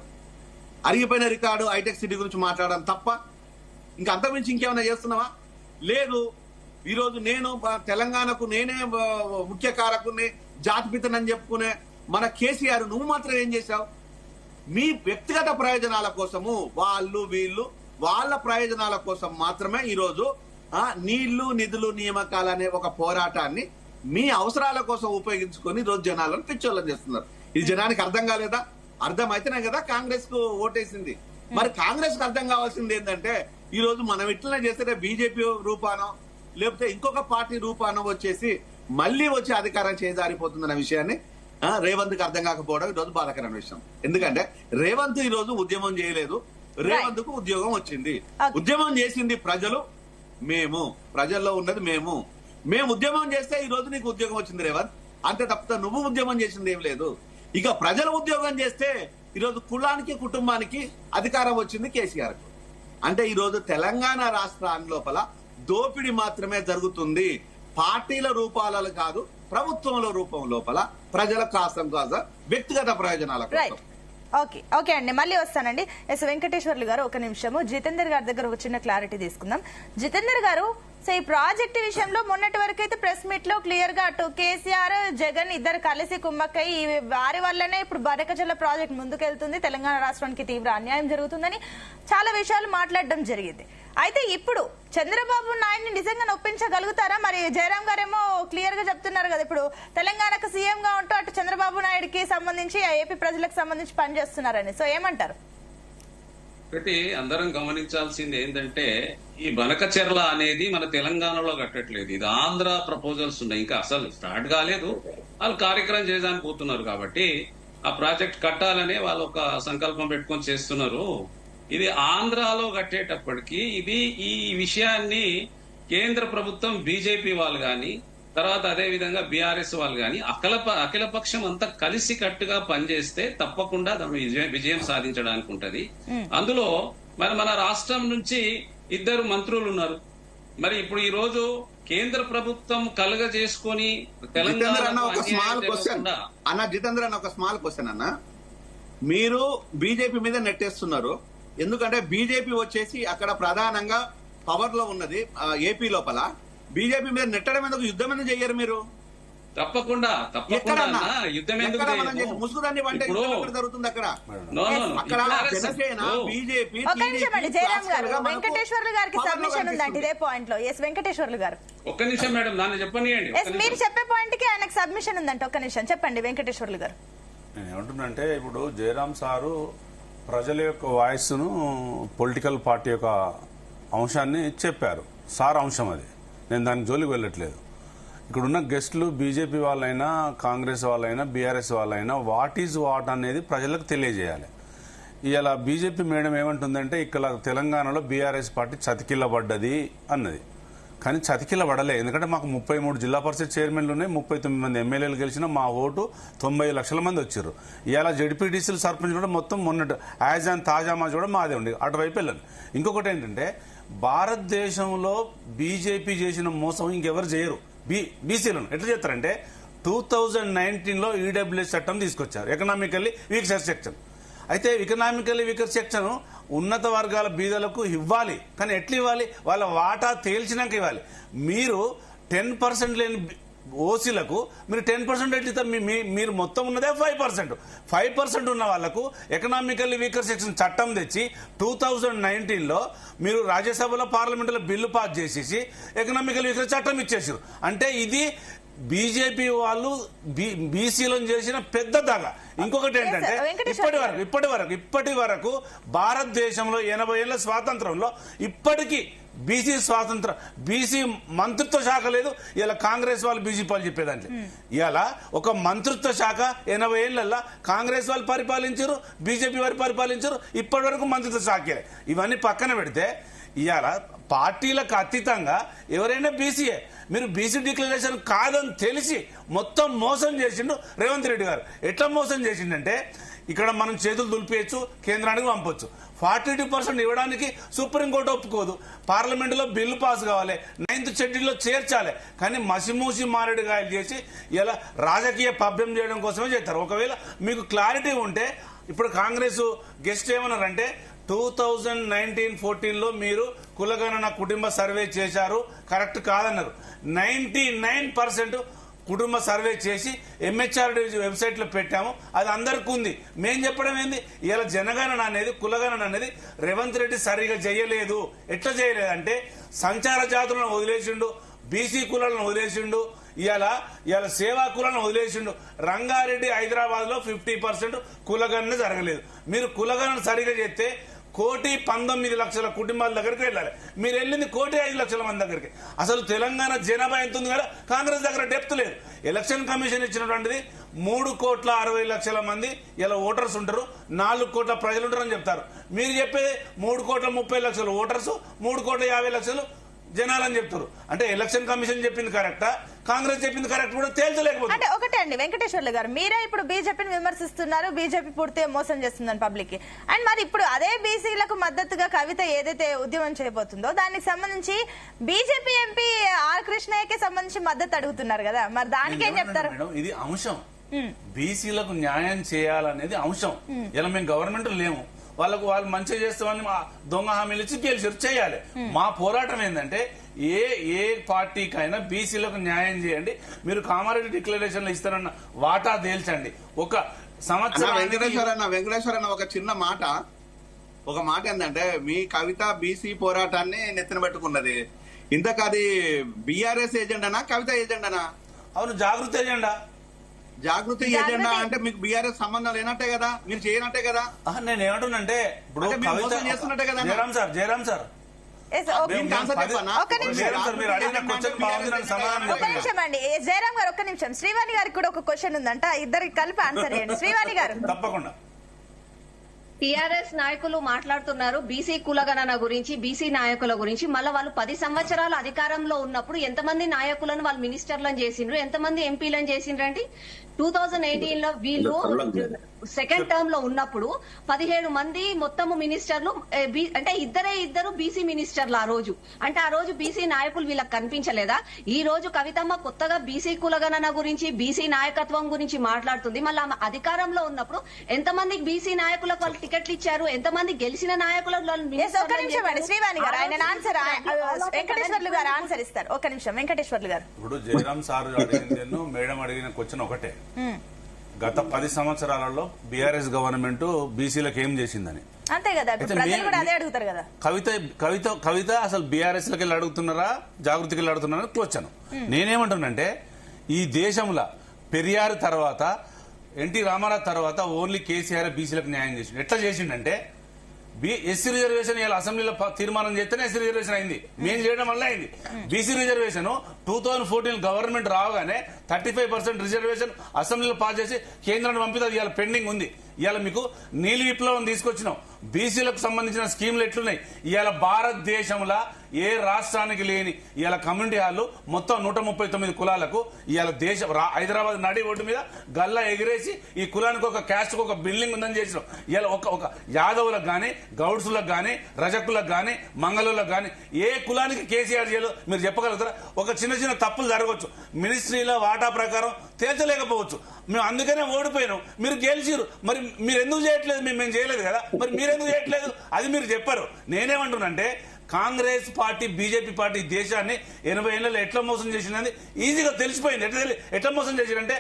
[SPEAKER 6] అరిగిపోయిన రికార్డు హైటెక్ సిటీ గురించి మాట్లాడడం తప్ప ఇంకా అంతకుమించి ఇంకేమైనా చేస్తున్నావా? లేదు. ఈరోజు నేను తెలంగాణకు నేనే ముఖ్య కారకుని, జాతిపితనని చెప్పుకునే మన కేసీఆర్ నువ్వు మాత్రం ఏం చేశావు? మీ వ్యక్తిగత ప్రయోజనాల కోసము వాళ్ళు వీళ్ళు వాళ్ళ ప్రయోజనాల కోసం మాత్రమే ఈరోజు నీళ్లు, నిధులు, నియామకాలు అనే ఒక పోరాటాన్ని మీ అవసరాల కోసం ఉపయోగించుకొని ఈరోజు జనాలను పిచ్చోళ్ళని చేస్తున్నారు. ఇది జనానికి అర్థం కాలేదా? అర్థం అయితేనే కదా కాంగ్రెస్ కు ఓటేసింది. మరి కాంగ్రెస్ కు అర్థం కావాల్సింది ఏంటంటే, ఈ రోజు మనం ఇట్లనే చేస్తే బీజేపీ రూపానో లేకపోతే ఇంకొక పార్టీ రూపానో వచ్చేసి మళ్లీ వచ్చి అధికారం చేజారిపోతుందన్న విషయాన్ని రేవంత్ కి అర్థం కాకపోవడం ఈ రోజు బాధాకరమైన విషయం. ఎందుకంటే రేవంత్ ఈ రోజు ఉద్యమం చేయలేదు, రేవంత్ కు ఉద్యోగం వచ్చింది. ఉద్యమం చేసింది ప్రజలు, మేము ప్రజల్లో ఉన్నది మేము ఉద్యమం చేస్తే ఈ రోజు నీకు ఉద్యోగం వచ్చింది రేవంత్. అంతే తప్ప నువ్వు ఉద్యమం చేసింది ఏం లేదు. ఇక ప్రజలు ఉద్యోగం చేస్తే ఈరోజు కులానికి, కుటుంబానికి అధికారం వచ్చింది కేసీఆర్ కు. అంటే ఈ రోజు తెలంగాణ రాష్ట్రాన్ని లోపల దోపిడీ మాత్రమే జరుగుతుంది. పార్టీల రూపాలలో కాదు, ప్రభుత్వంలో రూపం లోపల ప్రజల కోసం వ్యక్తిగత ప్రయోజనాల కోసం.
[SPEAKER 1] ఓకే అండి, మళ్ళీ వస్తానండి. ఎస్ వెంకటేశ్వర్లు గారు ఒక నిమిషము జితేందర్ గారి దగ్గర ఒక చిన్న క్లారిటీ తీసుకుందాం. జితేందర్ గారు, సో ఈ ప్రాజెక్టు విషయంలో మొన్నటి వరకు అయితే ప్రెస్ మీట్ లో క్లియర్ గా అటు కేసీఆర్, జగన్ ఇద్దరు కలిసి కుమ్మక్కై వారి వల్లనే ఇప్పుడు బనకచర్ల ప్రాజెక్ట్ ముందుకెళ్తుంది, తెలంగాణ రాష్ట్రానికి తీవ్ర అన్యాయం జరుగుతుందని చాలా విషయాలు మాట్లాడడం జరిగింది. అయితే ఇప్పుడు చంద్రబాబు నాయుడిని నిజంగా ఒప్పించగలుగుతారా? మరి జయరాం గారేమో క్లియర్ గా చెప్తున్నారు కదా, ఇప్పుడు తెలంగాణకు సీఎం గా ఉంటూ అటు చంద్రబాబు నాయుడికి సంబంధించి ఏపీ ప్రజలకు సంబంధించి పనిచేస్తున్నారని. సో ఏమంటారు?
[SPEAKER 4] ఒకటి అందరం గమనించాల్సింది ఏంటంటే, ఈ బనకచెర్ల అనేది మన తెలంగాణలో కట్టట్లేదు, ఇది ఆంధ్ర ప్రపోజల్స్ ఉన్నాయి, ఇంకా అసలు స్టార్ట్ కాలేదు. వాళ్ళు కార్యక్రమం చేయడానికి పోతున్నారు కాబట్టి ఆ ప్రాజెక్ట్ కట్టాలనే వాళ్ళు ఒక సంకల్పం పెట్టుకొని చేస్తున్నారు. ఇది ఆంధ్రాలో కట్టేటప్పటికి ఇది ఈ విషయాన్ని కేంద్ర ప్రభుత్వం, బీజేపీ వాళ్ళు గాని, తర్వాత అదే విధంగా బీఆర్ఎస్ వాళ్ళు గాని అఖిలపక్షం అంతా కలిసి కట్టుగా పనిచేస్తే తప్పకుండా విజయం సాధించడానికి ఉంటది. అందులో మరి మన రాష్ట్రం నుంచి 2 మంత్రులు ఉన్నారు. మరి ఇప్పుడు ఈ రోజు కేంద్ర ప్రభుత్వం కలుగ చేసుకుని
[SPEAKER 6] జితేంద్ర అన్న ఒక స్మాల్ క్వశ్చన్ అన్న, మీరు బీజేపీ మీద నెట్టేస్తున్నారు. ఎందుకంటే బీజేపీ వచ్చేసి అక్కడ ప్రధానంగా పవర్ లో ఉన్నది ఏపీ లోపల. బీజేపీ మీద నెట్టడం ఎందుకు? యుద్ధం ఎందుకు చెయ్యరు మీరు?
[SPEAKER 4] తప్పకుండా యుద్ధం ఎందుకు
[SPEAKER 6] ముసుగుదాన్ని వంట జరుగుతుంది అక్కడ. అక్కడ జనసేన, బీజేపీ,
[SPEAKER 1] వెంకటేశ్వర్లు గారికి సబ్మిషన్ ఉందండి ఇదే పాయింట్ లో. ఎస్ వెంకటేశ్వర్లు గారు
[SPEAKER 4] ఒక్క నిమిషం మేడం, దాన్ని చెప్పనియండి.
[SPEAKER 1] మీరు చెప్పే పాయింట్ కి ఆయనకు సబ్మిషన్ ఉందంటే ఒక్క నిమిషం చెప్పండి వెంకటేశ్వర్లు గారు.
[SPEAKER 3] నేను ఏమంటున్నానంటే, ఇప్పుడు జయరాం సారు ప్రజల యొక్క వాయిస్ ను, పొలిటికల్ పార్టీ యొక్క అంశాన్ని చెప్పారు. సార్ అంశం అది, నేను దాని జోలికి వెళ్ళట్లేదు. ఇక్కడున్న గెస్టులు బీజేపీ వాళ్ళైనా, కాంగ్రెస్ వాళ్ళైనా, బీఆర్ఎస్ వాళ్ళైనా వాట్ ఈజ్ వాట్ అనేది ప్రజలకు తెలియజేయాలి. ఇలా బీజేపీ మేడం ఏమంటుందంటే, ఇక్కడ తెలంగాణలో బీఆర్ఎస్ పార్టీ చతికిల్లబడ్డది అన్నది. కానీ చతికిల్లబడలే. ఎందుకంటే మాకు 33 జిల్లా పరిషత్ చైర్మన్లు ఉన్నాయి, 39 మంది ఎమ్మెల్యేలు గెలిచిన మా ఓటు 90 లక్షల మంది వచ్చారు. ఇలా జడ్పీటీసీలు, సర్పంచ్ కూడా మొత్తం మొన్నటి యాజాన్ తాజామాజ్ కూడా మాదే ఉండి అటువైపు వెళ్ళాను. ఇంకొకటి ఏంటంటే, భారతదేశంలో బీజేపీ చేసిన మోసం ఇంకెవరు చేయరు. బీసీలను ఎట్లా చేస్తారంటే, 2019లో ఈడబ్ల్యూఎస్ చట్టం తీసుకొచ్చారు, ఎకనామికల్లీ వీక్ సెక్షన్. అయితే ఎకనామికల్లీ వీకర్ సెక్షన్ ఉన్నత వర్గాల బీదలకు ఇవ్వాలి, కానీ ఎట్లా ఇవ్వాలి? వాళ్ళ వాటా తేల్చినాక ఇవ్వాలి. మీరు 10% లేని ఓసీలకు మీరు 10% ఎట్లా ఇస్తారు? మీరు మొత్తం ఉన్నదే 5% ఉన్న వాళ్లకు ఎకనామికల్లీ వీకర్ సెక్షన్ చట్టం తెచ్చి 2019లో మీరు రాజ్యసభలో పార్లమెంటులో బిల్లు పాస్ చేసేసి ఎకనామికల్ వీకర్ చట్టం ఇచ్చేసారు. అంటే ఇది బీజేపీ వాళ్ళు బీసీలను చేసిన పెద్ద దగ. ఇంకొకటి ఏంటంటే ఇప్పటి వరకు భారతదేశంలో 80 ఏళ్ల స్వాతంత్రంలో ఇప్పటికీ బీసీ మంత్రిత్వ శాఖ లేదు. ఇలా కాంగ్రెస్ వాళ్ళు బీజేపీ వాళ్ళు చెప్పేదాంట్లో ఇలా ఒక మంత్రిత్వ శాఖ 80 ఏళ్లలో కాంగ్రెస్ వాళ్ళు పరిపాలించారు, బీజేపీ వారు పరిపాలించారు. ఇప్పటి వరకు మంత్రిత్వ శాఖే. ఇవన్నీ పక్కన పెడితే ఇవాళ పార్టీలకు అతీతంగా ఎవరైనా బీసీఏ. మీరు బీసీ డిక్లరేషన్ కాదని తెలిసి మొత్తం మోసం చేసిండు రేవంత్ రెడ్డి గారు. ఎట్లా మోసం చేసిండంటే ఇక్కడ మనం చేతులు దులిపేయచ్చు, కేంద్రానికి పంపొచ్చు. 42% ఇవ్వడానికి సుప్రీంకోర్టు ఒప్పుకోదు. పార్లమెంటులో బిల్లు పాస్ కావాలి, 9th షెడ్యూల్లో చేర్చాలి. కానీ మసిమూసి మారేడుగాయలు చేసి ఇలా రాజకీయ పభ్యం చేయడం కోసమే చేస్తారు. ఒకవేళ మీకు క్లారిటీ ఉంటే ఇప్పుడు కాంగ్రెస్ గెస్ట్ ఏమన్నారంటే 2019-14లో మీరు కులగణన కుటుంబ సర్వే చేశారు, కరెక్ట్ కాదన్నారు. 99% కుటుంబ సర్వే చేసి MHRD వెబ్సైట్ లో పెట్టాము, అది అందరికి ఉంది. మేం చెప్పడం ఏంది? ఇలా జనగణన అనేది కులగణన అనేది రేవంత్ రెడ్డి సరిగా చేయలేదు. ఎట్లా చేయలేదు అంటే సంచార జాతులను వదిలేసిండు, బీసీ కులాలను వదిలేసిండు, ఇవాళ సేవా కులాలను వదిలేసిండు. రంగారెడ్డి హైదరాబాద్ లో 50% కులగణన జరగలేదు. మీరు కులగణన సరిగా చేస్తే 1,19,00,000 కుటుంబాల దగ్గరికి వెళ్ళాలి. మీరు వెళ్ళింది 1,05,00,000 మంది దగ్గరికి. అసలు తెలంగాణ జనాభా ఎంత ఉంది కదా, కాంగ్రెస్ దగ్గర డెప్త్ లేదు. ఎలక్షన్ కమిషన్ ఇచ్చినటువంటిది 3,60,00,000 మంది ఇలా ఓటర్స్ ఉంటారు, 4 కోట్ల ప్రజలు ఉంటారని చెప్తారు. మీరు చెప్పేది 3,30,00,000 ఓటర్స్, 3,50,00,000 జనాలని చెప్తారు. అంటే ఎలక్షన్ కమిషన్ చెప్పింది కరెక్టా, కాంగ్రెస్ చెప్పింది కరెక్ట్ కూడా తేల్చలేకపోతే.
[SPEAKER 1] అంటే ఒకటే అండి వెంకటేశ్వర్లు గారు, మీరే ఇప్పుడు బీజేపీని విమర్శిస్తున్నారు, బీజేపీ పూర్తిగా మోసం చేస్తుందని పబ్లిక్ కి. అండ్ మరి ఇప్పుడు అదే బీసీలకు మద్దతుగా కవిత ఏదైతే ఉద్యమం చేయబోతుందో దానికి సంబంధించి బీజేపీ ఎంపీ ఆర్ కృష్ణయ్యకి సంబంధించి మద్దతు అడుగుతున్నారు కదా, మరి దానికి ఏం చెప్తారు?
[SPEAKER 3] ఇది అంశం, బీసీలకు న్యాయం చేయాలనేది అంశం. ఇలా మేము గవర్నమెంట్ లేము, వాళ్ళు మంచిగా చేస్తామని దొంగ హామీలు ఇచ్చి గెలిచారు, చేయాలి. మా పోరాటం ఏంటంటే ఏ పార్టీకైనా బీసీలకు న్యాయం చేయండి. మీరు కామారెడ్డి డిక్లరేషన్ లో ఇస్తారన్న వాటా తేల్చండి. ఒక సంవత్సరం
[SPEAKER 6] వెంకటేశ్వర ఒక చిన్న మాట, ఒక మాట ఏంటంటే మీ కవిత బీసీ పోరాటాన్ని నెత్తిన పెట్టుకున్నది. ఇంతకు అది బీఆర్ఎస్ ఏజెండానా కవిత ఏజెండానా?
[SPEAKER 3] అవును, జాగృతి ఏజెండా.
[SPEAKER 6] జాగృతి ఏజెండా అంటే మీకు బీఆర్ఎస్ సంబంధం లేనట్టే కదా, మీరు చేయనట్టే కదా.
[SPEAKER 3] నేను ఏమంటున్నంటే ఇప్పుడు
[SPEAKER 6] చేస్తున్నట్టే కదా.
[SPEAKER 3] జయరాం సార్
[SPEAKER 1] ఒక్క నిమిషం అండి జయరాం గారు, ఒక్క నిమిషం. శ్రీవాణి గారికి కూడా ఒక క్వశ్చన్ ఉందంట, ఇద్దరికి కలిపి ఆన్సర్ చేయండి. శ్రీవాణి గారు.
[SPEAKER 3] తప్పకుండా.
[SPEAKER 2] టీఆర్ఎస్ నాయకులు మాట్లాడుతున్నారు బీసీ కులగణన గురించి, బీసీ నాయకుల గురించి. మళ్ళీ వాళ్ళు 10 సంవత్సరాలు అధికారంలో ఉన్నప్పుడు ఎంతమంది నాయకులను వాళ్ళు మినిస్టర్లను చేసిండ్రు, ఎంతమంది ఎంపీలను చేసిండ్రండి? 2018లో వీళ్ళు సెకండ్ టర్మ్ లో ఉన్నప్పుడు 17 మంది మొత్తము మినిస్టర్లు, అంటే ఇద్దరు బీసీ మినిస్టర్లు ఆ రోజు. అంటే ఆ రోజు బీసీ నాయకులు వీళ్ళకి కనిపించలేదా? ఈ రోజు కవితమ్మ కొత్తగా బీసీ కులగణన గురించి, బీసీ నాయకత్వం గురించి మాట్లాడుతుంది. మళ్ళీ ఆమె అధికారంలో ఉన్నప్పుడు ఎంతమంది బీసీ నాయకులకు వాళ్ళు టికెట్లు ఇచ్చారు, ఎంతమంది గెలిచిన నాయకులకు
[SPEAKER 1] శ్రీవాణి గారు ఆయన ఆన్సర్ వెంకటేశ్వర్లు గారు ఆన్సర్ ఇస్తారు. ఒక్క నిమిషం వెంకటేశ్వర్లు గారు.
[SPEAKER 3] ఇప్పుడు జయరాం సార్ అడిగింది, మేడం అడిగిన క్వశ్చన్ ఒకటే. గత 10 సంవత్సరాలలో బీఆర్ఎస్ గవర్నమెంట్ బీసీలకు ఏం చేసిందని.
[SPEAKER 1] అంతే కదా, ప్రజలు కూడా అదే అడుగుతారు కదా.
[SPEAKER 3] కవిత అసలు బీఆర్ఎస్ లకి వెళ్ళి అడుగుతున్నారా, జాగృతికి వెళ్ళి అడుగుతున్నారా క్వశ్చన్. నేనేమంటున్నానంటే ఈ దేశంలో పెరియార్ తర్వాత, ఎన్టీ రామారావు తర్వాత ఓన్లీ కేసీఆర్ బీసీలకు న్యాయం చేసిండు. ఎట్లా చేసిండంటే ఎస్సీ రిజర్వేషన్ ఇలా అసెంబ్లీలో తీర్మానం చేస్తేనే ఎస్సీ రిజర్వేషన్ అయింది, మేము చేయడం వల్ల అయింది. బీసీ రిజర్వేషన్ 2014 గవర్నమెంట్ రాగానే 35% రిజర్వేషన్ అసెంబ్లీలో పాస్ చేసి కేంద్రాన్ని పంపితే అది ఇవాళ పెండింగ్ ఉంది. ఇవాళ మీకు నీలి విప్లవం తీసుకొచ్చినాం. బీసీలకు సంబంధించిన స్కీములు ఎట్లున్నాయి? ఇవాళ భారతదేశంలో ఏ రాష్ట్రానికి లేని ఇవాళ కమ్యూనిటీ హాల్ మొత్తం 139 కులాలకు ఇవాళ హైదరాబాద్ నడి ఒడ్డు మీద గల్లా ఎగిరేసి ఈ కులానికి ఒక క్యాస్ట్ ఒక బిల్డింగ్ ఉందని చేసినాం. ఇవాళ ఒక యాదవులకు గాని, గౌడ్సులకు గాని, రజకులకు గాని, మంగళులకు గాని ఏ కులానికి కేసీఆర్ చేయాలో మీరు చెప్పగలుగుతారా? ఒక చిన్న తప్పులు జరగవచ్చు, మినిస్ట్రీలో వాటా ప్రకారం తేల్చలేకపోవచ్చు. మేము అందుకనే ఓడిపోయినాం, మీరు గెలిచిరు. మరి మీరు ఎందుకు చేయట్లేదు? మేము చేయలేదు కదా, మరి మీరు ఎందుకు చేయట్లేదు? అది మీరు చెప్పారు. నేనేమంటున్నానంటే కాంగ్రెస్ పార్టీ బీజేపీ పార్టీ దేశాన్ని 80 ఏళ్లలో ఎట్లా మోసం చేసిందని ఈజీగా తెలిసిపోయింది. ఎట్లా మోసం చేసిందంటే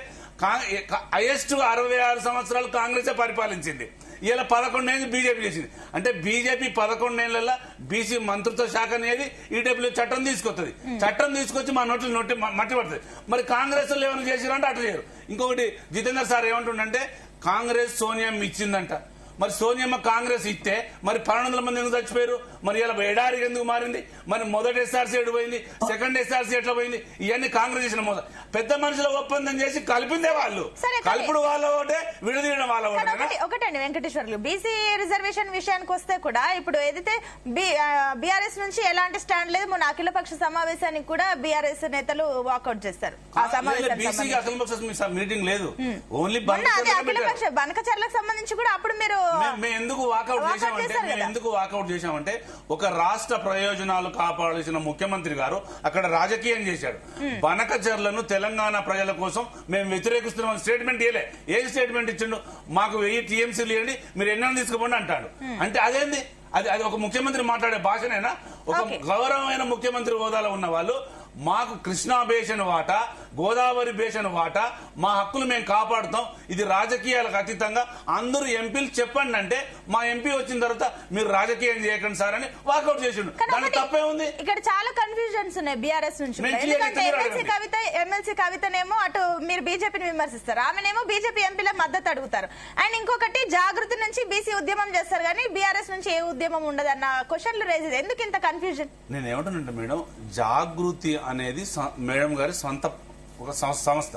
[SPEAKER 3] హైయెస్ట్ 66 సంవత్సరాలు కాంగ్రెసే పరిపాలించింది. ఇలా 11 ఏళ్ళు బీజేపీ చేసింది. అంటే బీజేపీ 11 ఏళ్లలో బీసీ మంత్రిత్వ శాఖ అనేది ఈడబ్ల్యూ చట్టం తీసుకొస్తుంది. చట్టం తీసుకొచ్చి మా నోట్లు మట్టి పడుతుంది. మరి కాంగ్రెస్ వాళ్ళు ఏమైనా చేసిరంటే అట్లా చేయరు. ఇంకొకటి జితేందర్ సార్ ఏమంటుండంటే కాంగ్రెస్ సోనియమ్మ ఇచ్చిందంట. మరి సోనియమ్మ కాంగ్రెస్ ఇస్తే మరి 1200 మంది ఎందుకు చచ్చిపోయారు? మరి ఇలా ఎడారి ఎందుకు మారింది? మరి మొదటి ఎస్ఆర్సీ ఎటు పోయింది? సెకండ్ ఎస్ఆర్సీ ఎట్లా పోయింది? ఇవన్నీ కాంగ్రెస్ చేసిన మోసం. పెద్ద మనుషుల ఒప్పందం చేసి కలిపిందే వాళ్ళు. కలుపుడు వాళ్ళ ఒకటే, విడదీయడం వాళ్ళ ఒకటే.
[SPEAKER 1] ఒకటండి వెంకటేశ్వర్లు, బీసీ రిజర్వేషన్ విషయానికి వస్తే కూడా ఇప్పుడు ఏదైతే బీఆర్ఎస్ నుంచి ఎలాంటి స్టాండ్ లేదు. మొన్న అఖిలపక్ష సమావేశానికి కూడా బీఆర్ఎస్ నేతలు వాకౌట్ చేస్తారు. ఆ సమావేశం
[SPEAKER 3] మీటింగ్ లేదు, ఓన్లీ
[SPEAKER 1] అఖిలపక్ష బనకచర్లకు సంబంధించి కూడా అప్పుడు మీరు
[SPEAKER 3] మేము ఎందుకు వాకౌట్ చేశామంటే ఒక రాష్ట్ర ప్రయోజనాలు కాపాడాల్సిన ముఖ్యమంత్రి గారు అక్కడ రాజకీయం చేశాడు. బనకచర్లను తెలంగాణ ప్రజల కోసం మేము వ్యతిరేకిస్తున్నాం స్టేట్మెంట్ ఇవ్వలే. ఏం స్టేట్మెంట్ ఇచ్చిండు? మాకు 1000 టీఎంసీలు ఇవ్వండి, మీరు ఎన్నో తీసుకోండి అంటాడు. అంటే అదేంది? అది ఒక ముఖ్యమంత్రి మాట్లాడే భాషనైనా? ఒక గౌరవమైన ముఖ్యమంత్రి హోదాలో ఉన్న వాళ్ళు మాకు కృష్ణా బేషన్ వాటా, గోదావరి బేషన్ వాటా, మా హక్కులు మేము కాపాడుతాం, ఇది రాజకీయాలకు అతీతంగా అందరూ ఎంపీలు చెప్పండి అంటే మా ఎంపీ వచ్చిన తర్వాత మీరు రాజకీయం చేయకండి సార్ అని వాకౌట్ చేసిండు. దానికి తప్పే ఉంది?
[SPEAKER 1] ఇక్కడ చాలా కన్ఫ్యూజన్స్ ఉన్నాయి బీఆర్ఎస్ నుంచి. ఎమ్మెల్సీ కవితనేమో అటు మీరు బీజేపీని విమర్శిస్తారు, ఆమెనేమో బీజేపీ ఎంపీల మద్దతు అడుగుతారు. అండ్ ఇంకొకటి జాగృతి నుంచి బీసీ ఉద్యమం చేస్తారు కానీ బీఆర్ఎస్ నుంచి ఏ ఉద్యమం ఉండదు అన్న క్వశ్చన్లు రేజ్. ఎందుకు ఇంత కన్ఫ్యూజన్?
[SPEAKER 3] నేను ఏమంటానంటే మేడం, జాగృతి అనేది మేడం గారి సొంత ఒక సంస్థ.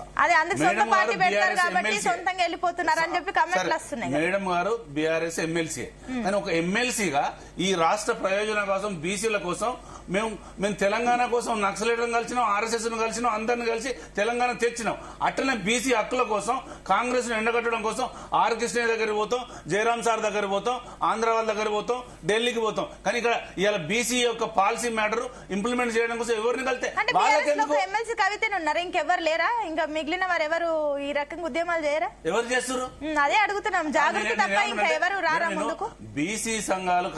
[SPEAKER 3] మేడం గారు బీఆర్ఎస్ ఎమ్మెల్సీ. కానీ ఒక ఎమ్మెల్సీగా ఈ రాష్ట్ర ప్రయోజనం కోసం, బీసీల కోసం మేము తెలంగాణ కోసం నక్సలైట్లను కలిసినాం, ఆర్ఎస్ఎస్ ను కలిసినాం, అందరిని కలిసి తెలంగాణ తెచ్చినాం. అట్లనే బీసీ హక్కుల కోసం, కాంగ్రెస్ ను ఎండగట్టడం కోసం ఆర్ కృష్ణ దగ్గరికి పోతాం, జయరాం సార్ దగ్గరికి పోతాం, ఆంధ్ర వాళ్ళ దగ్గరికి పోతాం, ఢిల్లీకి పోతాం. కానీ ఇక్కడ ఇవాళ బీసీ యొక్క పాలసీ మ్యాటర్ ఇంప్లిమెంట్ చేయడం కోసం ఎవరిని కలితే
[SPEAKER 1] ఎమ్మెల్సీ కవితనే ఉన్నారు, ఇంకెవరు లేరా? ఇంకా మిగిలిన వారు ఎవరు ఈ రకంగా ఉద్యమాలు చేయరా?
[SPEAKER 3] ఎవరు చేస్తారు?
[SPEAKER 1] అదే అడుగుతున్నాం. జాగ్రత్త తప్ప ఇంకా ఎవరు రారా ముందుకు?
[SPEAKER 3] బీసీ సంఘాలు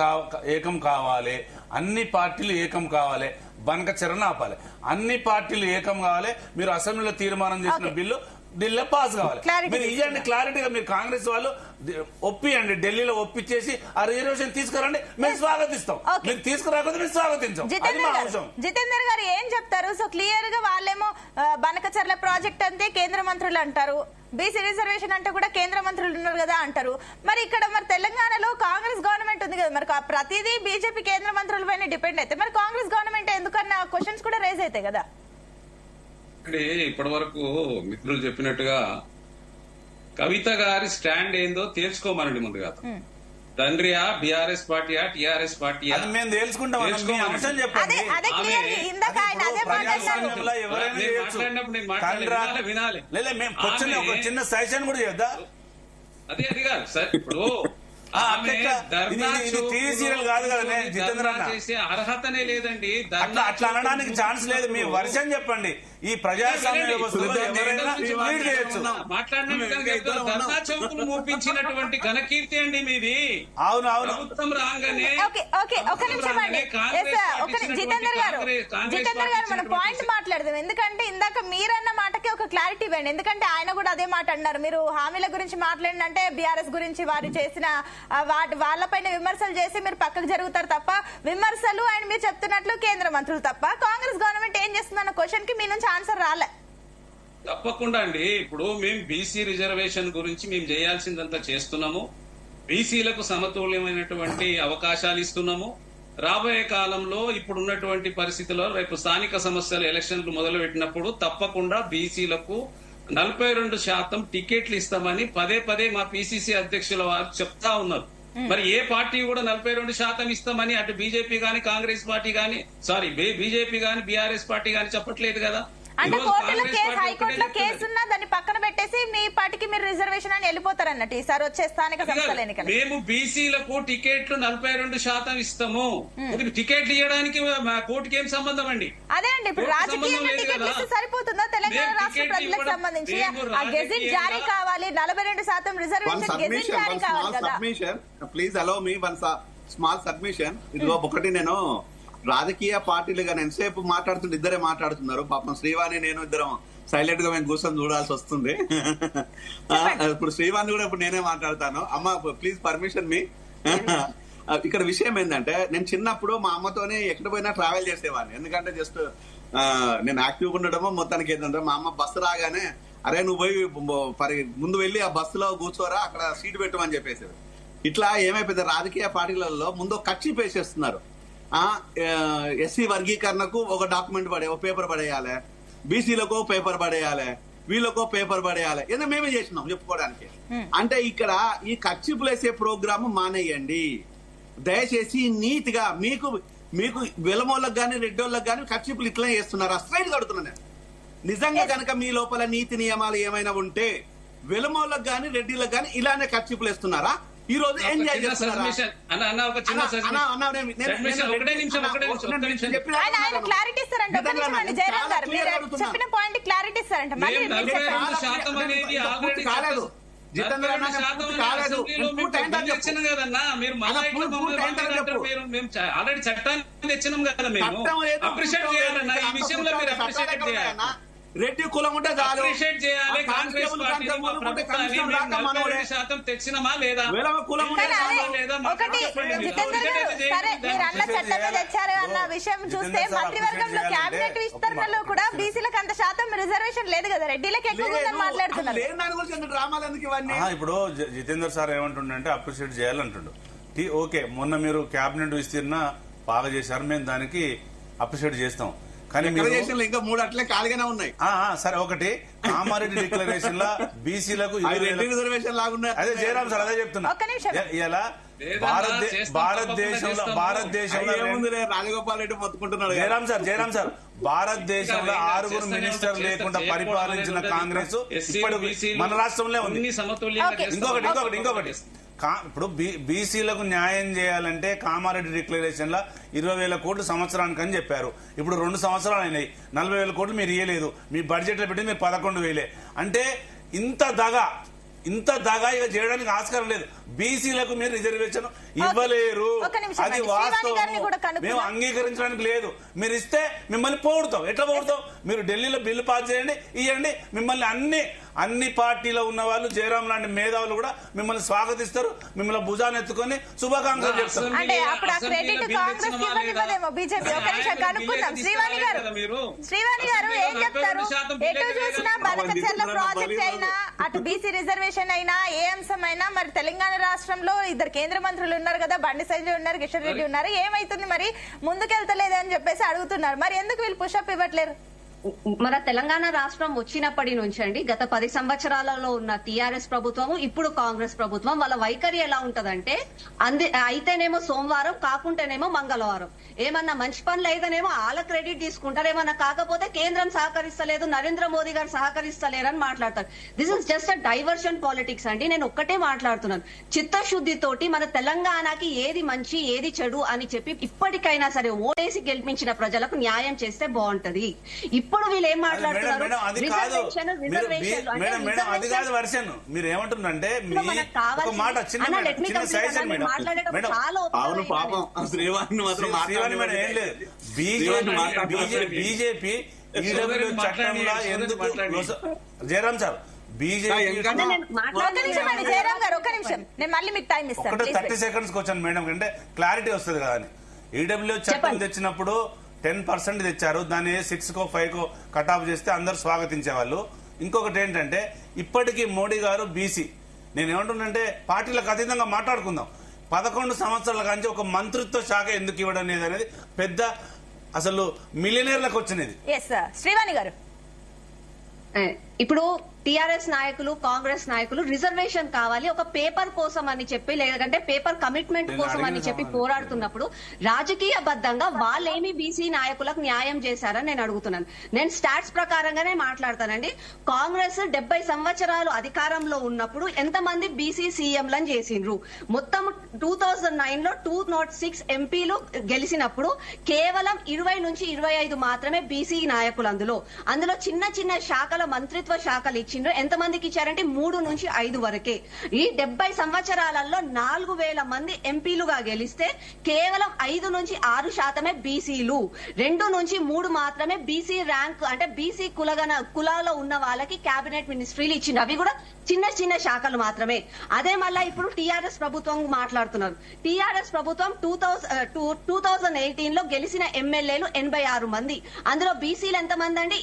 [SPEAKER 3] ఏకం కావాలి, అన్ని పార్టీలు ఏకం కావాలి, బనకచర్లను ఆపాలి, అన్ని పార్టీలు ఏకం కావాలి. మీరు అసెంబ్లీలో తీర్మానం చేసిన బిల్లు ఢిల్లీలో పాస్ కావాలి. మీరు ఇవ్వండి క్లారిటీగా. మీరు కాంగ్రెస్ వాళ్ళు ఒప్పియండి, ఢిల్లీలో ఒప్పించేసి ఆ రిజర్వేషన్ తీసుకురండి, మేము స్వాగతిస్తాం. మీరు తీసుకురాకపోతే మేము స్వాగతించాం.
[SPEAKER 1] జితేందర్ గారు ఏం చెప్తారు? సో క్లియర్ గా వాళ్ళేమో బనకచర్ల ప్రాజెక్ట్ అంతే కేంద్ర మంత్రులు అంటారు, బీసీ రిజర్వేషన్ అంటే కూడా కేంద్ర మంత్రులు ఉన్నారు కదా అంటారు. మరి ఇక్కడ మరి తెలంగాణలో కాంగ్రెస్ గవర్నమెంట్ ఉంది కదా, మరి ప్రతిదీ బీజేపీ కేంద్ర మంత్రుల పైన డిపెండ్ అయితే మరి కాంగ్రెస్ గవర్నమెంట్ ఎందుకన్నా క్వశ్చన్స్ కూడా రేజ్ అవుతాయి కదా.
[SPEAKER 4] ఇప్పటి వరకు మిత్రులు చెప్పినట్టుగా కవిత గారి స్టాండ్ ఏందో తేల్చుకోమనండి ముందుగా. తండ్రియా, బీఆర్ఎస్ పార్టీయా, టీఆర్ఎస్ పార్టీయా
[SPEAKER 3] మేము తెలుసుకుంటాం.
[SPEAKER 4] వినాలి.
[SPEAKER 3] ఒక చిన్న సజెషన్ కూడా చేద్దా?
[SPEAKER 4] అది కాదు సార్. ఇప్పుడు అర్హతనే లేదండి,
[SPEAKER 3] అట్లా అనడానికి ఛాన్స్ లేదు. మీ వర్షన్ చెప్పండి. ఈ ప్రజాస్వామ్య వ్యవస్థలో
[SPEAKER 4] ధర్నా చౌకులు మూపించినటువంటి ఘనకీర్తి అండి మీది.
[SPEAKER 3] అవును అవును.
[SPEAKER 4] ప్రభుత్వం రాగానే
[SPEAKER 1] జితేందర్ గారు మన పాయింట్ మాట్లాడదాం. ఎందుకంటే ఇందాక మీరన్న మాటకి ఒక క్లారిటీ ఇవ్వండి. ఎందుకంటే ఆయన కూడా అదే మాట అన్నారు. మీరు హామీల గురించి మాట్లాడినంటే బీఆర్ఎస్ గురించి వారు చేసిన వాళ్ళపైన విమర్శలు చేసి మీరు పక్కకు జరుగుతారు తప్ప, విమర్శలు అండ్ మీరు చెప్తున్నట్లు కేంద్ర మంత్రులు తప్ప కాంగ్రెస్ గవర్నమెంట్ ఏం చేస్తుందన్న క్వశ్చన్ కి మీ నుంచి ఆన్సర్ రాలే.
[SPEAKER 4] తప్పకుండా అండి. ఇప్పుడు మేము బీసీ రిజర్వేషన్ గురించి మేము చేయాల్సిందంతా చేస్తున్నాము. బీసీలకు సమతుల్యమైనటువంటి అవకాశాలు ఇస్తున్నాము. రాబోయే కాలంలో ఇప్పుడున్నటువంటి పరిస్థితుల్లో రేపు స్థానిక సమస్యలు ఎలక్షన్లు మొదలు పెట్టినప్పుడు తప్పకుండా బీసీలకు 42% టికెట్లు ఇస్తామని పదే పదే మా పిసిసి అధ్యక్షుల వారు చెప్తా ఉన్నారు. మరి ఏ పార్టీ కూడా 42% ఇస్తామని అటు బీజేపీ గాని, కాంగ్రెస్ పార్టీ గాని, బీజేపీ గాని, బీఆర్ఎస్ పార్టీ గాని చెప్పట్లేదు కదా.
[SPEAKER 1] అంటే
[SPEAKER 4] ఈరోజు
[SPEAKER 1] కోర్టులో
[SPEAKER 4] కాంగ్రెస్
[SPEAKER 1] కేసు,
[SPEAKER 4] పార్టీ
[SPEAKER 1] హైకోర్టులో
[SPEAKER 4] ఒకటే
[SPEAKER 1] కేసు ఉన్నా దాన్ని పక్కన పెట్టేసి మీ పార్టీకి మీరు రిజర్వేషన్ అని వెళ్ళిపోతారు అన్నట్టు ఈసారి వచ్చే స్థానిక సంస్థల ఎన్నికలు.
[SPEAKER 4] మేము బీసీలకు టికెట్లు 42% ఇస్తాము. టికెట్లు ఇవ్వడానికి మా కోర్టుకి ఏం సంబంధం అండి?
[SPEAKER 1] అదే అండి, ఇప్పుడు
[SPEAKER 4] కోర్టు
[SPEAKER 1] రాజకీయంగా
[SPEAKER 4] సంబంధం లేదు
[SPEAKER 1] టికెట్లు
[SPEAKER 4] కదా.
[SPEAKER 1] ఇస్తే సరిపోతుందా? తెలంగాణ
[SPEAKER 4] మేము
[SPEAKER 1] రాష్ట్ర
[SPEAKER 4] టికెట్లు
[SPEAKER 1] ప్రజలకు
[SPEAKER 4] ఇవ్వడం-
[SPEAKER 1] సంబంధించి
[SPEAKER 4] మేము
[SPEAKER 1] ఆ గెజిట్ జారీ
[SPEAKER 4] రాజకీయంగా-
[SPEAKER 1] కావాలి, 42% రిజర్వేషన్ గెజిట్ జారీ కావాలి కదా.
[SPEAKER 6] Please allow me one small submission. ఇదిగో ఒకటి, నేను రాజకీయ పార్టీలుగా ఎంతసేపు మాట్లాడుతుంటే ఇద్దరే మాట్లాడుతున్నారు. పాపం శ్రీవాణి నేను ఇద్దరం సైలెంట్ గా మేము కూర్చొని చూడాల్సి వస్తుంది. ఇప్పుడు శ్రీవాణి కూడా ఇప్పుడు నేనే మాట్లాడతాను. అమ్మ ప్లీజ్ పర్మిషన్ మీ. ఇక్కడ విషయం ఏంటంటే, నేను చిన్నప్పుడు మా అమ్మతోనే ఎక్కడ పోయినా ట్రావెల్ చేసేవాడిని. ఎందుకంటే జస్ట్ నేను యాక్టివ్గా ఉండడమో మొత్తానికి ఏంటంటే, మా అమ్మ బస్సు రాగానే అరే నువ్వు పోయి ముందు వెళ్ళి ఆ బస్సులో కూర్చోరా, అక్కడ సీటు పెట్టమని చెప్పేసారు. ఇట్లా ఏమైపోయింది, రాజకీయ పార్టీలలో ముందు కక్షి పేసేస్తున్నారు. ఎస్సీ వర్గీకరణకు ఒక డాక్యుమెంట్ ఒక పేపర్ పడేయాలి, బీసీలకు పేపర్ పడేయాలి, వీళ్ళకో పేపర్ పడేయాలి. ఏదో మేమే చేసినాం చెప్పుకోవడానికి. అంటే ఇక్కడ ఈ కక్షిపులు వేసే ప్రోగ్రామ్ మానేయండి దయచేసి. నీతిగా మీకు మీకు వెలమోళ్ళకి గానీ రెడ్డోళ్ళకి గానీ కక్షిపులు ఇట్లా చేస్తున్నారు. స్ట్రైట్ కడుతున్నాను నేను. నిజంగా కనుక మీ లోపల నీతి నియమాలు ఏమైనా ఉంటే వెలమోళ్ళకి గానీ రెడ్డిలకు గానీ ఇలానే కక్షిపులు వేస్తున్నారా? ఈ రోజు ఎంజాయ్ చేస్తున్నారా?
[SPEAKER 1] ఆయన క్లారిటీ ఇస్తారంట. జయరాం గారు మీరు చెప్పిన పాయింట్ క్లారిటీ ఇస్తారంట. మళ్ళీ
[SPEAKER 6] కాలేదు
[SPEAKER 4] ఆల్రెడీ చట్టాన్ని తెచ్చినాం కదా. మేము అప్రిషియేట్ చేయాలన్నా ఈ విషయంలో మీరు అప్రిషియేట్ చేయాలి.
[SPEAKER 6] రెడ్డి కులం ఉంటే
[SPEAKER 4] అప్రిషియేట్ చేయాలి. కాంగ్రెస్ పార్టీ శాతం తెచ్చినమా లేదా?
[SPEAKER 1] ఒకటి జితేందర్ గారు, సరే మీరు అన్న చట్టమే తెచ్చారు అన్న విషయం చూస్తే మంత్రివర్గంలో కేబినెట్ విస్తరణలో కూడా బీసీలకు అంత శాతం రిజర్వేషన్ లేదు కదా, రెడ్డిలకు ఎక్కువ ఉందని మాట్లాడుతున్నారు.
[SPEAKER 3] ఇప్పుడు జితేందర్ సార్ ఏమంటుండే అప్రిషియేట్ చేయాలంటుండు. ఓకే, మొన్న మీరు కేబినెట్ విస్తీర్ణ బాగా చేశారు, మేము దానికి అప్రిషియేట్ చేస్తాం. కానీ
[SPEAKER 6] ఇంకా 3 అట్లే ఖాళీగానే ఉన్నాయి.
[SPEAKER 3] సరే, ఒకటి కామారెడ్డి డిక్లరేషన్ లా బీసీలకు
[SPEAKER 6] రిజర్వేషన్ లాగా
[SPEAKER 3] అదే జయరాం సార్ అదే చెప్తున్నా. ఇలా భారతదేశంలో
[SPEAKER 6] రాజగోపాల్ రెడ్డి మొత్తుకుంటున్నాడు.
[SPEAKER 3] జయరాం సార్ భారతదేశంలో 6 మినిస్టర్ లేకుండా పరిపాలించిన కాంగ్రెస్ ఇప్పుడు మన రాష్ట్రంలో ఉంది. ఇంకొకటి ఇప్పుడు బీసీలకు న్యాయం చేయాలంటే కామారెడ్డి డిక్లరేషన్ లా 20,000 కోట్లు సంవత్సరానికి అని చెప్పారు. ఇప్పుడు 2 సంవత్సరాలు అయినాయి, 40,000 కోట్లు మీరు ఇయ్యలేదు. మీ బడ్జెట్ లో పెట్టి మీరు 11,000. అంటే ఇంత దగా ఇక చేయడానికి ఆస్కారం లేదు. బీసీలకు మీరు రిజర్వేషన్ ఇవ్వలేరు, అది వాస్తవం. మేము అంగీకరించడానికి లేదు. మీరు ఇస్తే మిమ్మల్ని పోగొడతాం. ఎట్లా పోగొడతాం? మీరు ఢిల్లీలో బిల్లు పాస్ చేయండి, ఇవ్వండి. మిమ్మల్ని అన్ని పార్టీలో ఉన్న వాళ్ళు, జయరాం లాంటి మేధావులు కూడా మిమ్మల్ని స్వాగతిస్తారు, మిమ్మల్ని భుజాన్ని ఎత్తుకొని శుభాకాంక్షలు చెప్తారు.
[SPEAKER 1] అంటే అప్పుడు ఆ క్రెడిట్ కాంగ్రెస్ ఇవ్వనివ్వదేమో బీజేపీ. ఒక నిమిషం కనుక్కుందాం. శ్రీవాణి గారు ఏం చెప్తారు? ఎటు చూసినా బనకచెర్ల ప్రాజెక్ట్ అయినా, అటు బీసీ రిజర్వేషన్ అయినా, ఏ అంశం అయినా, మరి తెలంగాణ రాష్ట్రంలో 2 కేంద్ర మంత్రులు ఉన్నారు కదా, బండి సంజయ్ ఉన్నారు, కిషన్ రెడ్డి ఉన్నారు. ఏమైతుంది మరి, ముందుకెళ్తలేదు అని చెప్పేసి అడుగుతున్నారు. మరి ఎందుకు వీళ్ళు పుషప్ ఇవ్వట్లేరు?
[SPEAKER 2] మన తెలంగాణ రాష్ట్రం వచ్చినప్పటి నుంచి అండి, గత 10 సంవత్సరాలలో ఉన్న టీఆర్ఎస్ ప్రభుత్వము, ఇప్పుడు కాంగ్రెస్ ప్రభుత్వం, వాళ్ళ వైఖరి ఎలా ఉంటదంటే, అయితేనేమో సోమవారం, కాకుంటేనేమో మంగళవారం. ఏమన్నా మంచి పనులు అయితేనేమో వాళ్ళ క్రెడిట్ తీసుకుంటారు, ఏమన్నా కాకపోతే కేంద్రం సహకరిస్తలేదు, నరేంద్ర మోదీ గారు సహకరిస్తలేరని మాట్లాడతారు. This is just a diversion politics అండి. నేను ఒక్కటే మాట్లాడుతున్నాను, చిత్తశుద్ధితోటి మన తెలంగాణకి ఏది మంచి ఏది చెడు అని చెప్పి ఇప్పటికైనా సరే ఓటేసి గెలిపించిన ప్రజలకు న్యాయం చేస్తే బాగుంటది. ఇప్పుడు వీళ్ళు ఏం మాట్లాడుతున్నారు?
[SPEAKER 3] అది కాదు వర్షన్. మీరు ఏమంటున్నారంటే మాట చిన్న సజెషన్ మేడం. శ్రీవాణి మేడం ఏం లేదు, బీజేపీ ఈడబ్ల్యూ చట్టంలో ఎందుకు జయరాం సార్
[SPEAKER 1] జయరాం గారు ఒక్క నిమిషం, నేను మళ్ళీ మీకు టైం ఇస్తాను.
[SPEAKER 3] 30 సెకండ్స్ వచ్చాను మేడం, అంటే క్లారిటీ వస్తుంది కదా అని. ఈడబ్ల్యూ చట్టం తెచ్చినప్పుడు 10% తెచ్చారు, దాన్ని 6కో 5కో కట్ ఆఫ్ చేస్తే అందరు స్వాగతించేవాళ్ళు. ఇంకొకటి ఏంటంటే, ఇప్పటికీ మోడీ గారు బీసీ, నేనేమంటున్నంటే పార్టీలకు అతీతంగా మాట్లాడుకుందాం. 11 సంవత్సరాల నుంచి ఒక మంత్రిత్వ శాఖ ఎందుకు ఇవ్వడం అనేది పెద్ద అసలు మిలియనీర్లకు వచ్చినది.
[SPEAKER 1] శ్రీవాణి గారు
[SPEAKER 2] ఇప్పుడు టిఆర్ఎస్ నాయకులు కాంగ్రెస్ నాయకులు రిజర్వేషన్ కావాలి ఒక పేపర్ కోసం అని చెప్పి లేదంటే పేపర్ కమిట్మెంట్ కోసం అని చెప్పి పోరాడుతున్నప్పుడు రాజకీయ బద్దంగా వాళ్ళేమి బీసీ నాయకులకు న్యాయం చేశారని నేను అడుగుతున్నాను. నేను స్టాట్స్ ప్రకారంగానే మాట్లాడతానండి. కాంగ్రెస్ 70 సంవత్సరాలు అధికారంలో ఉన్నప్పుడు ఎంతమంది బీసీ సీఎంలను చేసిండ్రు? మొత్తం 2009 లో 206 ఎంపీలు గెలిచినప్పుడు కేవలం 20 నుంచి 25 మాత్రమే బీసీ నాయకులు. అందులో చిన్న చిన్న శాఖల మంత్రిత్వ శాఖలు ఎంతమందికి ఇచ్చారంటే 3 నుంచి 5 వరకే. ఈ 70 సంవత్సరాలలో 4000 మంది ఎంపీలుగా గెలిస్తే కేవలం 5 నుంచి 6% బీసీలు, 2 నుంచి 3 మాత్రమే బీసీ ర్యాంక్ అంటే బీసీ కులాలో ఉన్న వాళ్ళకి కేబినెట్ మినిస్ట్రీలు ఇచ్చింది. అవి కూడా చిన్న చిన్న శాఖలు మాత్రమే. అదే మళ్ళా ఇప్పుడు టీఆర్ఎస్ ప్రభుత్వం మాట్లాడుతున్నారు. టీఆర్ఎస్ ప్రభుత్వం 2018 లో గెలిచిన ఎమ్మెల్యేలు 86 మంది. అందులో బీసీలు ఎంతమంది అండి?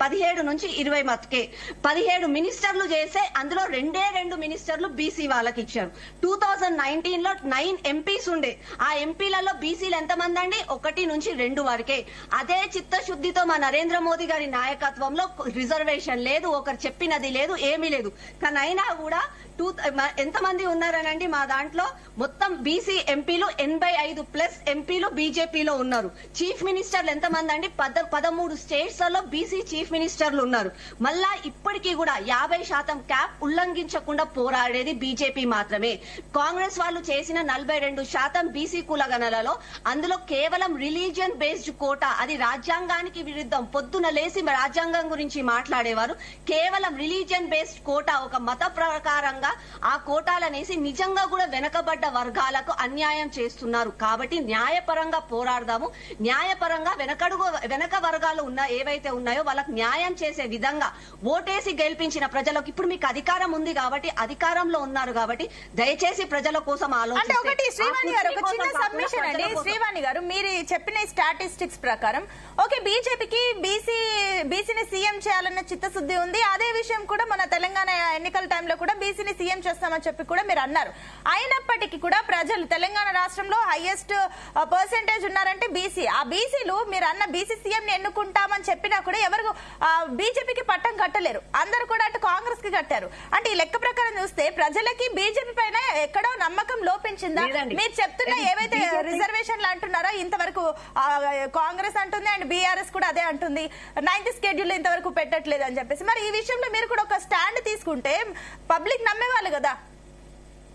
[SPEAKER 2] 17 నుంచి 20 మత్కే. 17 మినిస్టర్లు చేస్తే అందులో 2 మినిస్టర్లు బీసీ వాళ్ళకి ఇచ్చారు. 2019 లో 9 ఎంపీస్ ఉండే. ఆ ఎంపీలలో బీసీలు ఎంతమంది అండి? 1 నుంచి 2 వరకే. అదే చిత్తశుద్ధితో మా నరేంద్ర మోదీ గారి నాయకత్వంలో రిజర్వేషన్ లేదు, ఒకరు చెప్పినది లేదు, ఏమీ లేదు. కానీ అయినా కూడా ఎంతమంది ఉన్నారనండి మా దాంట్లో మొత్తం బీసీ ఎంపీలు 85+ ఎంపీలు బీజేపీలో ఉన్నారు. చీఫ్ మినిస్టర్లు ఎంతమంది అండి? 13 స్టేట్స్ లో బీసీ చీఫ్ మినిస్టర్లు ఉన్నారు. మళ్ళా ఇప్పటికీ కూడా 50% క్యాప్ ఉల్లంఘించకుండా పోరాడేది బీజేపీ మాత్రమే. కాంగ్రెస్ వాళ్ళు చేసిన 42% బీసీ కులగణలలో అందులో కేవలం రిలీజియన్ బేస్డ్ కోటా, అది రాజ్యాంగానికి విరుద్ధం. పొద్దున లేసి రాజ్యాంగం గురించి మాట్లాడేవారు. కేవలం రిలీజియన్ బేస్డ్ కోటా, ఒక మత ప్రకారంగా ఆ కోటాలనేసి నిజంగా కూడా వెనకబడ్డ వర్గాలకు అన్యాయం చేస్తున్నారు. కాబట్టి న్యాయపరంగా పోరాడదాము. న్యాయపరంగా వెనక వర్గాలు ఏవైతే ఉన్నాయో వాళ్ళకు న్యాయం చేసే విధంగా ఓటేసి గెలిపించిన ప్రజలకు ఇప్పుడు మీకు అధికారం ఉంది కాబట్టి, అధికారంలో ఉన్నారు కాబట్టి దయచేసి ప్రజల కోసం
[SPEAKER 1] ఆలోచించండి. శ్రీవాణి గారు, మీరు చెప్పిన స్టాటిస్టిక్స్ ప్రకారం ఓకే, బీజేపీకి బీసీని సీఎం చేయాలన్న చిత్తశుద్ధి ఉంది. అదే విషయం కూడా మన తెలంగాణ ఎన్నికల టైంలో కూడా బీసీని సీఎం చేస్తామని చెప్పి కూడా మీరు అన్నారు. అయినప్పటికీ కూడా ప్రజలు తెలంగాణ రాష్ట్రంలో హైయెస్ట్ పర్సెంటేజ్ ఉన్నారంటే బీసీ. ఆ బీసీలు మీరు అన్న బీసీ సీఎం ని ఎన్నుకుంటామని చెప్పినా కూడా ఎవరు బీజేపీకి పట్టం కట్టలేరు. అందరూ కూడా అటు కాంగ్రెస్ కి కట్టారు. అంటే ఈ లెక్క ప్రకారం చూస్తే ప్రజలకి బీజేపీ పైన ఎక్కడో నమ్మకం లోపించిందా? మీరు చెప్తున్న ఏవైతే రిజర్వేషన్లు అంటున్నారో ఇంతవరకు కాంగ్రెస్ అంటుంది అండ్ బీఆర్ఎస్ కూడా అదే అంటుంది, 9th షెడ్యూల్ ఇంతవరకు పెట్టట్లేదు అని చెప్పేసి. మరి ఈ విషయంలో మీరు కూడా ఒక స్టాండ్ తీసుకుంటే పబ్లిక్ నమ్మేవాళ్ళు కదా.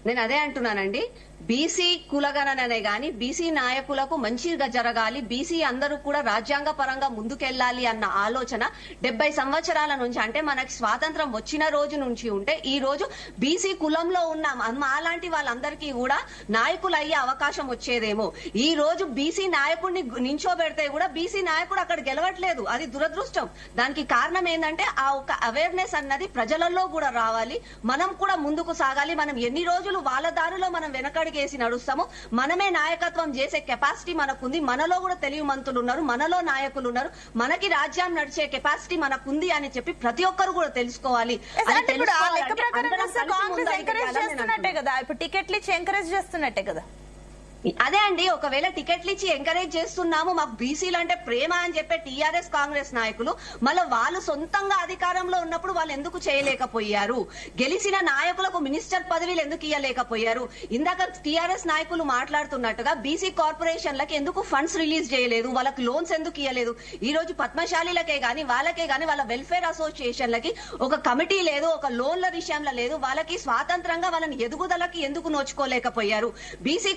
[SPEAKER 2] నేను అదే అంటున్నానండి. బీసీ కులగణననే గాని బీసీ నాయకులకు మంచిగా జరగాలి, బీసీ అందరూ కూడా రాజ్యాంగ పరంగా ముందుకెళ్లాలి అన్న ఆలోచన 70 సంవత్సరాల నుంచి, అంటే మనకి స్వాతంత్రం వచ్చిన రోజు నుంచి ఉంటే ఈ రోజు బీసీ కులంలో ఉన్న అలాంటి వాళ్ళందరికీ కూడా నాయకులు అయ్యే అవకాశం వచ్చేదేమో. ఈ రోజు బీసీ నాయకుడిని నించోబెడితే కూడా బీసీ నాయకుడు అక్కడ గెలవట్లేదు. అది దురదృష్టం. దానికి కారణం ఏంటంటే ఆ ఒక అవేర్నెస్ అన్నది ప్రజలలో కూడా రావాలి. మనం కూడా ముందుకు సాగాలి. మనం ఎన్ని రోజులు వాళ్ళ దారిలో మనం వెనకడిగేసి నడుస్తాము. మనమే నాయకత్వం చేసే కెపాసిటీ మనకుంది. మనలో కూడా తెలివి మంతులు ఉన్నారు, మనలో నాయకులు ఉన్నారు. మనకి రాజ్యం నడిచే కెపాసిటీ మనకుంది అని చెప్పి ప్రతి ఒక్కరు కూడా తెలుసుకోవాలి.
[SPEAKER 1] ఇప్పుడు టికెట్లు ఇచ్చి ఎంకరేజ్ చేస్తున్నట్టే కదా.
[SPEAKER 2] అదే అండి, ఒకవేళ టికెట్లు ఇచ్చి ఎంకరేజ్ చేస్తున్నాము, మాకు బీసీలు అంటే ప్రేమ అని చెప్పే టీఆర్ఎస్ కాంగ్రెస్ నాయకులు మళ్ళీ వాళ్ళు సొంతంగా అధికారంలో ఉన్నప్పుడు వాళ్ళు ఎందుకు చేయలేకపోయారు? గెలిచిన నాయకులకు మినిస్టర్ పదవిలు ఎందుకు ఇవ్వలేకపోయారు? ఇందాక టీఆర్ఎస్ నాయకులు మాట్లాడుతున్నట్టుగా బీసీ కార్పొరేషన్లకి ఎందుకు ఫండ్స్ రిలీజ్ చేయలేదు? వాళ్ళకి లోన్స్ ఎందుకు ఇవ్వలేదు? ఈ రోజు పద్మశాలీలకే గాని వాళ్ళకే గాని వాళ్ళ వెల్ఫేర్ అసోసియేషన్లకి ఒక కమిటీ లేదు, ఒక లోన్ల విషయంలో లేదు. వాళ్ళకి స్వాతంత్రంగా వాళ్ళని ఎదుగుదలకి ఎందుకు నోచుకోలేకపోయారు? బీసీ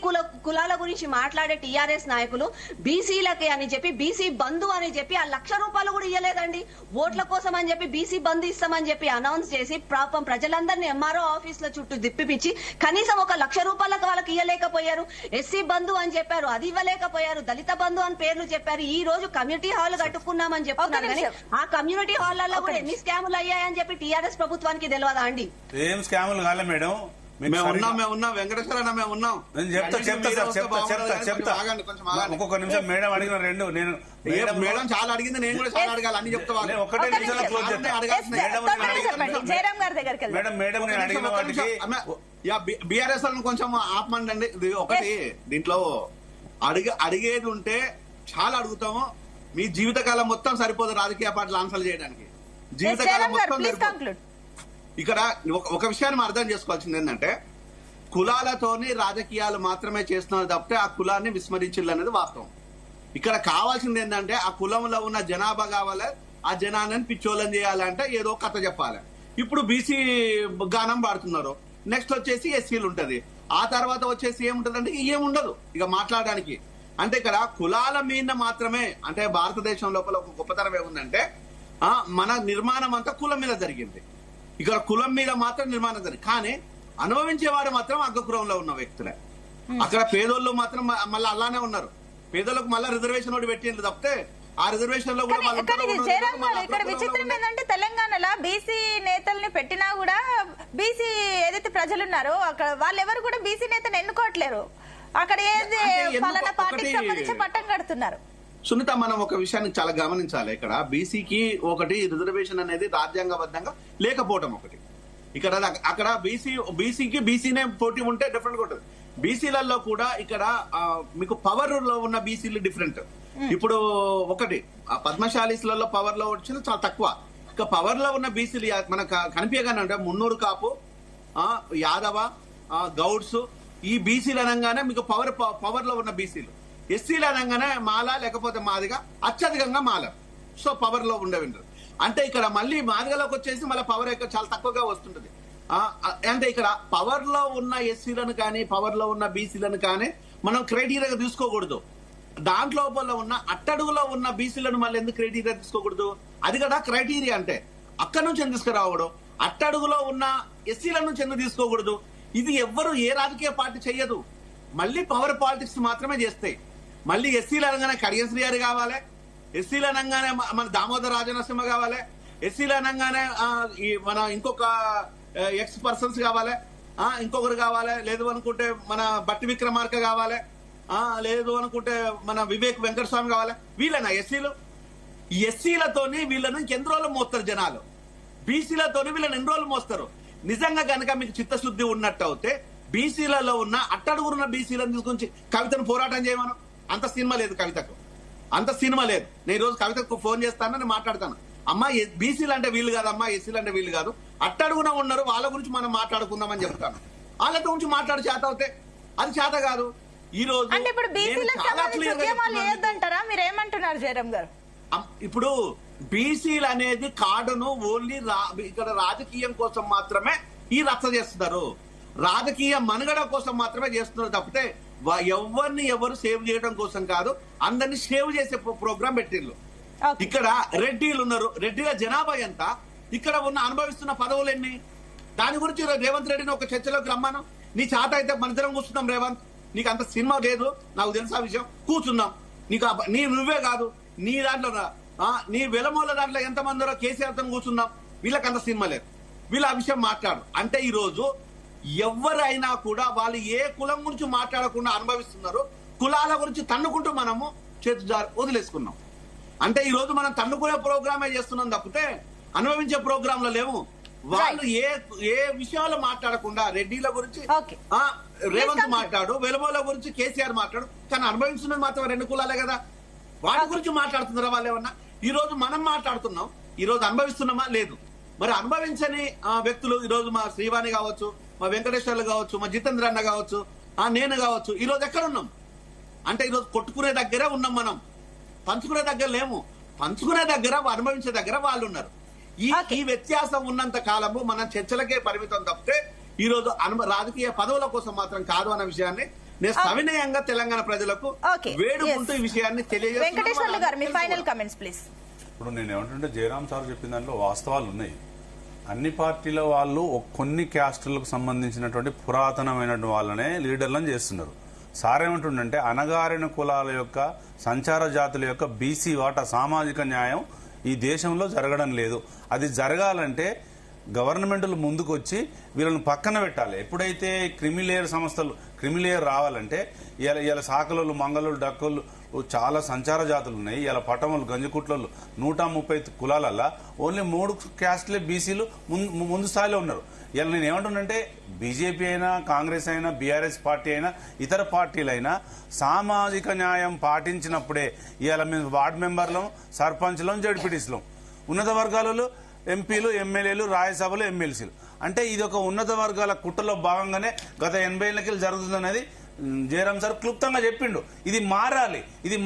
[SPEAKER 2] కులాల గురించి మాట్లాడే టీఆర్ఎస్ నాయకులు బీసీలకే అని చెప్పి బీసీ బంధు అని చెప్పి ఆ ₹1,00,000 కూడా ఇవ్వలేదండి. ఓట్ల కోసం అని చెప్పి బీసీ బంధు ఇస్తామని చెప్పి అనౌన్స్ చేసి పాపం ప్రజలందరినీ ఎంఆర్ఓ ఆఫీసుల చుట్టూ దిప్పిపిచ్చి కనీసం ఒక ₹1,00,000 వాళ్ళకి ఇవ్వలేకపోయారు. ఎస్సీ బంధు అని చెప్పారు, అది ఇవ్వలేకపోయారు. దళిత బంధు అని పేర్లు చెప్పారు. ఈ రోజు కమ్యూనిటీ హాల్ కట్టుకున్నామని చెప్తున్నారు కానీ ఆ కమ్యూనిటీ హాల్లో కూడా ఎన్ని స్కాములు అయ్యాయని చెప్పి టీఆర్ఎస్ ప్రభుత్వానికి తెలియదా అండి?
[SPEAKER 3] ఏం స్కాములు కాలే మేడం.
[SPEAKER 6] మేము ఉన్నాం వెంకటేశ్వర మేము ఉన్నాం.
[SPEAKER 3] చెప్తా ఒక్కొక్క నిమిషం. మేడం అడిగిన రెండు నేను
[SPEAKER 6] మేడం చాలా అడిగింది, నేను కూడా చాలా అడగాలి. అన్ని చెప్తా
[SPEAKER 3] ఒకటే నిమిషంలో క్లోజ్ మేడం. మేడం నేను అడిగిన వాటికి
[SPEAKER 6] బీఆర్ఎస్ కొంచెం ఆపమండి. ఒకటి దీంట్లో అడిగేది ఉంటే చాలా అడుగుతాము. మీ జీవితకాలం మొత్తం సరిపోదు రాజకీయ పార్టీలు ఆన్సర్లు చేయడానికి. జీవితకాలం మొత్తం
[SPEAKER 1] ప్లీజ్
[SPEAKER 6] సరిపోదు.
[SPEAKER 1] కంక్లూడ్.
[SPEAKER 6] ఇక్కడ ఒక విషయాన్ని మనం అర్థం చేసుకోవాల్సింది ఏంటంటే కులాలతోని రాజకీయాలు మాత్రమే చేస్తున్నారు తప్పితే ఆ కులాన్ని విస్మరించాలనేది వాస్తవం. ఇక్కడ కావాల్సింది ఏంటంటే ఆ కులంలో ఉన్న జనాభా కావాలి, ఆ జనాన్ని పిచ్చోళ్ళని చేయాలంటే ఏదో కథ చెప్పాలి. ఇప్పుడు బీసీ గానం పాడుతున్నారు, నెక్స్ట్ వచ్చేసి ఎస్సీలు ఉంటది, ఆ తర్వాత వచ్చేసి ఏముంటదంటే ఏముండదు ఇక మాట్లాడడానికి. అంటే ఇక్కడ కులాల మీద మాత్రమే, అంటే భారతదేశం లోపల ఒక గొప్పతనం ఏముందంటే మన నిర్మాణం అంతా కులం మీద జరిగింది. ఇక్కడ కులం మీద మాత్రం నిర్మాణం జరిగింది, కానీ అనుభవించేవాడు మాత్రం అగ్రకులంలో ఉన్న వ్యక్తులే. అక్కడ పేదోళ్ళు మాత్రం మళ్ళీ అలానే ఉన్నారు. పేదోళ్ళకు మళ్ళీ రిజర్వేషన్ ఒకటి పెట్టింది తప్పితే ఆ రిజర్వేషన్ లో కూడా
[SPEAKER 1] ఇక్కడ విచిత్రం ఏంటంటే తెలంగాణలో బీసీ నేతల్ని పెట్టినా కూడా బీసీ ఏదైతే ప్రజలు ఉన్నారో అక్కడ వాళ్ళెవరు కూడా బీసీ నేతను ఎన్నుకోవట్లేరు. అక్కడ ఏది ఫలానా పార్టీకి సంబంధించి పట్టం కడుతున్నారు.
[SPEAKER 6] సునీత, మనం ఒక విషయాన్ని చాలా గమనించాలి. ఇక్కడ బీసీకి ఒకటి రిజర్వేషన్ అనేది రాజ్యాంగబద్ధంగా లేకపోవడం ఒకటి. ఇక్కడ అక్కడ బీసీకి బీసీనే పోటీ ఉంటే డిఫరెంట్ గా ఉంటుంది. బీసీలలో కూడా ఇక్కడ మీకు పవర్ లో ఉన్న బీసీలు డిఫరెంట్. ఇప్పుడు ఒకటి పద్మశాలీస్లలో పవర్ లో వచ్చింది చాలా తక్కువ. ఇక పవర్ లో ఉన్న బీసీలు మనకు కనిపించగానే అంటే మున్నూరు కాపు, యాదవ, గౌడ్స్, ఈ బీసీలు అనగానే మీకు పవర్ లో ఉన్న బీసీలు. ఎస్సీలు అనగానే మాల లేకపోతే మాదిగా, అత్యధికంగా మాల. సో పవర్ లో ఉండేవి. అంటే ఇక్కడ మళ్ళీ మాదిగలోకి వచ్చేసి మళ్ళీ పవర్ చాలా తక్కువగా వస్తుంటది. అంటే ఇక్కడ పవర్ లో ఉన్న ఎస్సీలను కానీ పవర్ లో ఉన్న బీసీలను కానీ మనం క్రైటీరియాగా తీసుకోకూడదు. దాంట్లో ఉన్న అట్టడుగులో ఉన్న బీసీలను మళ్ళీ ఎందుకు క్రైటీరియా తీసుకోకూడదు? అది కూడా క్రైటీరియా అంటే అక్కడి నుంచి ఎందుకు తీసుకురావడం, అట్టడుగులో ఉన్న ఎస్సీల నుంచి ఎందుకు తీసుకోకూడదు? ఇది ఎవ్వరు ఏ రాజకీయ పార్టీ చెయ్యదు. మళ్ళీ పవర్ పాలిటిక్స్ మాత్రమే చేస్తాయి. మళ్ళీ ఎస్సీలు అనగానే కడియం శ్రీ గారు కావాలి, ఎస్సీలు అనగానే మన దామోదర్ రాజనరసింహ కావాలి, ఎస్సీలు అనగానే మన ఇంకొక ఎక్స్ పర్సన్స్ కావాలి, ఇంకొకరు కావాలి, లేదు అనుకుంటే మన బట్టి విక్రమార్క కావాలి, లేదు అనుకుంటే మన వివేక్ వెంకటస్వామి కావాలి. వీళ్ళనా ఎస్సీలు? ఎస్సీలతోని వీళ్ళను ఇంకెన్ని రోజులు మోస్తారు జనాలు, బీసీలతోని వీళ్ళని ఎన్ని రోజులు మోస్తారు? నిజంగా కనుక మీకు చిత్తశుద్ధి ఉన్నట్టు అయితే బీసీలలో ఉన్న అట్టడుగురున్న బీసీలను తీసుకొచ్చి కవితను పోరాటం చేయమను. అంత సినిమా లేదు కవితకు, అంత సినిమా లేదు. నేను ఈ రోజు కవితకు ఫోన్ చేస్తాను, నేను మాట్లాడతాను. అమ్మా బీసీలు అంటే వీళ్ళు కాదమ్మా, ఎస్సీలు అంటే వీళ్ళు కాదు, అట్టడుగున ఉన్నారు, వాళ్ళ గురించి మనం మాట్లాడుకుందామని చెప్తాను. వాళ్ళతో గురించి మాట్లాడి చేత అవుతే అది చేత కాదు. ఈ రోజు
[SPEAKER 1] అంటే ఇప్పుడు బీసీలకు సంబంధించి ఉద్యమాలు చేయొద్దంటారా? మీరు ఏమంటున్నారు జయరాం గారు?
[SPEAKER 6] ఇప్పుడు బీసీలు అనేది కార్డును ఓన్లీ ఇక్కడ రాజకీయం కోసం మాత్రమే ఈ రచ్చ చేస్తున్నారు, రాజకీయ మనుగడ కోసం మాత్రమే చేస్తున్నారు తప్పితే ఎవరిని ఎవరు సేవ్ చేయడం కోసం కాదు. అందరినీ సేవ్ చేసే ప్రోగ్రాం పెట్టిళ్ళు. ఇక్కడ రెడ్డిలు ఉన్నారు, రెడ్డిల జనాభా ఎంత, ఇక్కడ ఉన్న అనుభవిస్తున్న పదవులు ఎన్ని, దాని గురించి రేవంత్ రెడ్డిని ఒక చర్చలోకి రమ్మాను. నీ చేత అయితే మనిద్దరం కూర్చున్నాం. రేవంత్, నీకు అంత సినిమా లేదు, నాకు తెలుసు ఆ విషయం, కూర్చున్నాం. నీకు నువ్వే కాదు, నీ దాంట్లో నీ వెలమూల దాంట్లో ఎంతమందిరో కేసీఆర్తో కూర్చున్నాం. వీళ్ళకి అంత సినిమా లేదు, వీళ్ళు ఆ విషయం మాట్లాడు. అంటే ఈ రోజు ఎవరైనా కూడా వాళ్ళు ఏ కులం గురించి మాట్లాడకుండా అనుభవిస్తున్నారు. కులాల గురించి తన్నుకుంటూ మనము చేతుజారి వదిలేసుకున్నాం. అంటే ఈ రోజు మనం తన్నుకునే ప్రోగ్రామే చేస్తున్నాం తప్పితే అనుభవించే ప్రోగ్రాంలో లేవు. వాళ్ళు ఏ విషయాలు మాట్లాడకుండా రెడ్డిల గురించి రేవంత్ మాట్లాడు, వెలుమల గురించి కేసీఆర్ మాట్లాడు, కానీ అనుభవించున్నది మాత్రం రెండు కులాలే కదా. వాటి గురించి మాట్లాడుతున్నారా వాళ్ళు ఏమన్నా? ఈ రోజు మనం మాట్లాడుతున్నాం, ఈ రోజు అనుభవిస్తున్నామా? లేదు. మరి అనుభవించని వ్యక్తులు ఈ రోజు మా శ్రీవాణి కావచ్చు, మా వెంకటేశ్వర్లు కావచ్చు, మా జితేంద్ర అన్న కావచ్చు, నేను కావచ్చు, ఈ రోజు ఎక్కడ ఉన్నాం? అంటే ఈ రోజు కొట్టుకునే దగ్గరే ఉన్నాం, మనం పంచుకునే దగ్గర లేము. పంచుకునే దగ్గర, అనుభవించే దగ్గర వాళ్ళు ఉన్నారు. ఈ వ్యత్యాసం ఉన్నంత కాలము మనం చర్చలకే పరిమితం తప్పితే ఈ రోజు రాజకీయ పదవుల కోసం మాత్రం కాదు అన్న విషయాన్ని నేను సవినయంగా తెలంగాణ ప్రజలకు వేడుకుంటూ ఈ విషయాన్ని తెలియజేస్తున్నాను.
[SPEAKER 3] ఇప్పుడు నేను ఏమంటుంటే జయరాం సార్ చెప్పిన దాంట్లో వాస్తవాలు ఉన్నాయి. అన్ని పార్టీల వాళ్ళు కొన్ని క్యాస్టులకు సంబంధించినటువంటి పురాతనమైనటువంటి వాళ్ళనే లీడర్లను చేస్తున్నారు. సార్ ఏమంటుండంటే అణగారిన కులాల యొక్క సంచార జాతుల యొక్క బీసీ వాటా సామాజిక న్యాయం ఈ దేశంలో జరగడం లేదు. అది జరగాలంటే గవర్నమెంట్లు ముందుకు వచ్చి వీళ్ళని పక్కన పెట్టాలి. ఎప్పుడైతే క్రిమిలేయర్ సంస్థలు క్రిమిలేయర్ రావాలంటే ఇలా సాకలోళ్ళు, మంగళూరు, డక్కులు చాలా సంచార జాతులు ఉన్నాయి. ఇలా పటములు, గంజికుట్లలో 130 కులాలల్లా ఓన్లీ 3 క్యాస్ట్లే బీసీలు ముందు స్థాయిలో ఉన్నారు. ఇలా నేను ఏమంటున్నానంటే బీజేపీ అయినా, కాంగ్రెస్ అయినా, బీఆర్ఎస్ పార్టీ అయినా, ఇతర పార్టీలైనా సామాజిక న్యాయం పాటించినప్పుడే ఇవాళ మేము వార్డు మెంబర్లం, సర్పంచ్లం, జడ్పీటీస్లం ఉన్నత వర్గాలలో ఎంపీలు, ఎమ్మెల్యేలు, రాజ్యసభలు, ఎమ్మెల్సీలు. అంటే ఇది ఒక ఉన్నత వర్గాల కుట్రలో భాగంగానే గత 80 ఏళ్ళకి జరుగుతుందనేది జయరాం సార్ క్లుప్తంగా చెప్పిండు. ఇది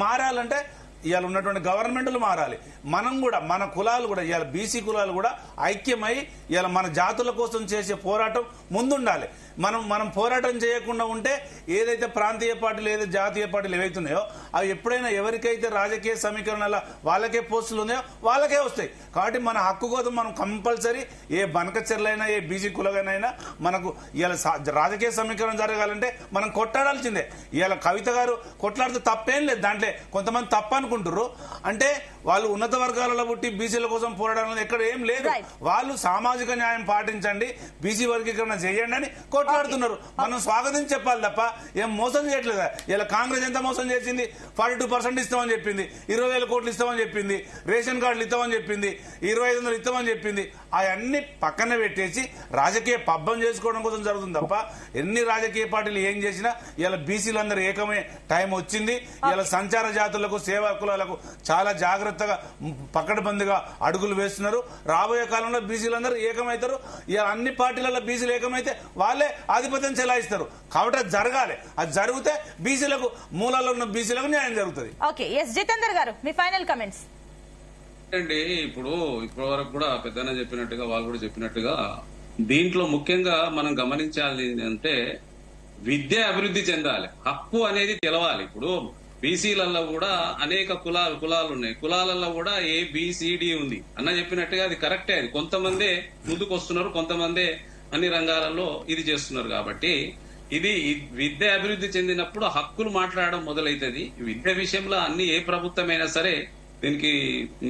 [SPEAKER 3] మారాలంటే ఇవాళ ఉన్నటువంటి గవర్నమెంట్లు మారాలి. మనం కూడా, మన కులాలు కూడా, ఇవాళ బీసీ కులాలు కూడా ఐక్యమై ఇవాళ మన జాతుల కోసం చేసే పోరాటం ముందుండాలి. మనం పోరాటం చేయకుండా ఉంటే ఏదైతే ప్రాంతీయ పార్టీలు, ఏదైతే జాతీయ పార్టీలు ఏవైతున్నాయో అవి ఎప్పుడైనా ఎవరికైతే రాజకీయ సమీకరణల వాళ్ళకే పోస్టులు ఉన్నాయో వాళ్ళకే వస్తాయి. కాబట్టి మన హక్కు కోసం మనం కంపల్సరీ ఏ బనకచెర్లైనా, ఏ బీసీ కులగనైనా మనకు ఇవాళ రాజకీయ సమీకరణ జరగాలంటే మనం కొట్లాడాల్సిందే. ఇవాళ కవిత గారు కొట్లాడితే తప్పేం లేదు. దాంట్లో కొంతమంది తప్ప అనుకుంటారు. అంటే వాళ్ళు ఉన్నత వర్గాలలో పుట్టి బీసీల కోసం పోరాడాలని ఎక్కడ ఏం లేదు. వాళ్ళు సామాజిక న్యాయం పాటించండి, బీసీ వర్గీకరణ చేయండి అని కొట్లాడుతున్నారు. మనం స్వాగతించి చెప్పాలి తప్ప ఏం మోసం చేయట్లేదా? ఇలా కాంగ్రెస్ ఎంత మోసం చేసింది? 42% ఇస్తామని చెప్పింది, 20,000 కోట్లు ఇస్తామని చెప్పింది, రేషన్ కార్డులు ఇస్తామని చెప్పింది, 2,500 ఇస్తామని చెప్పింది. అవన్నీ పక్కన పెట్టేసి రాజకీయ పబ్బం చేసుకోవడం కోసం జరుగుతుంది తప్ప ఎన్ని రాజకీయ పార్టీలు ఏం చేసినా ఇలా బీసీలందరూ ఏకమే టైం వచ్చింది. ఇలా సంచార జాతులకు, సేవా కులాలకు చాలా జాగ్రత్తగా పకడ్బందీగా అడుగులు వేస్తున్నారు. రాబోయే కాలంలో బీసీలందరూ ఏకమవుతారు. ఇలా అన్ని పార్టీలలో బీసీలు ఏకమైతే వాళ్ళే ఆధిపత్యం చెలాయిస్తారు. కాబట్టి అది జరగాలి. అది జరిగితే బీసీలకు, మూలాల్లో ఉన్న బీసీలకు న్యాయం జరుగుతుంది.
[SPEAKER 1] ఓకే, ఎస్ జితేందర్ గారు, మీ ఫైనల్ కమెంట్స్.
[SPEAKER 4] అండి, ఇప్పటి వరకు కూడా పెద్దన్న చెప్పినట్టుగా, వాళ్ళు కూడా చెప్పినట్టుగా, దీంట్లో ముఖ్యంగా మనం గమనించాలి అంటే విద్య అభివృద్ధి చెందాలి, హక్కు అనేది తెలవాలి. ఇప్పుడు బీసీలలో కూడా అనేక కులాలు ఉన్నాయి. కులాలలో కూడా ABCD ఉంది. అన్న చెప్పినట్టుగా అది కరెక్టే. అది కొంతమందే ముందుకు వస్తున్నారు, కొంతమందే అన్ని రంగాలలో ఇది చేస్తున్నారు. కాబట్టి ఇది విద్య అభివృద్ధి చెందినప్పుడు హక్కులు మాట్లాడడం మొదలైతుంది. విద్య విషయంలో అన్ని ఏ ప్రభుత్వమైనా సరే దీనికి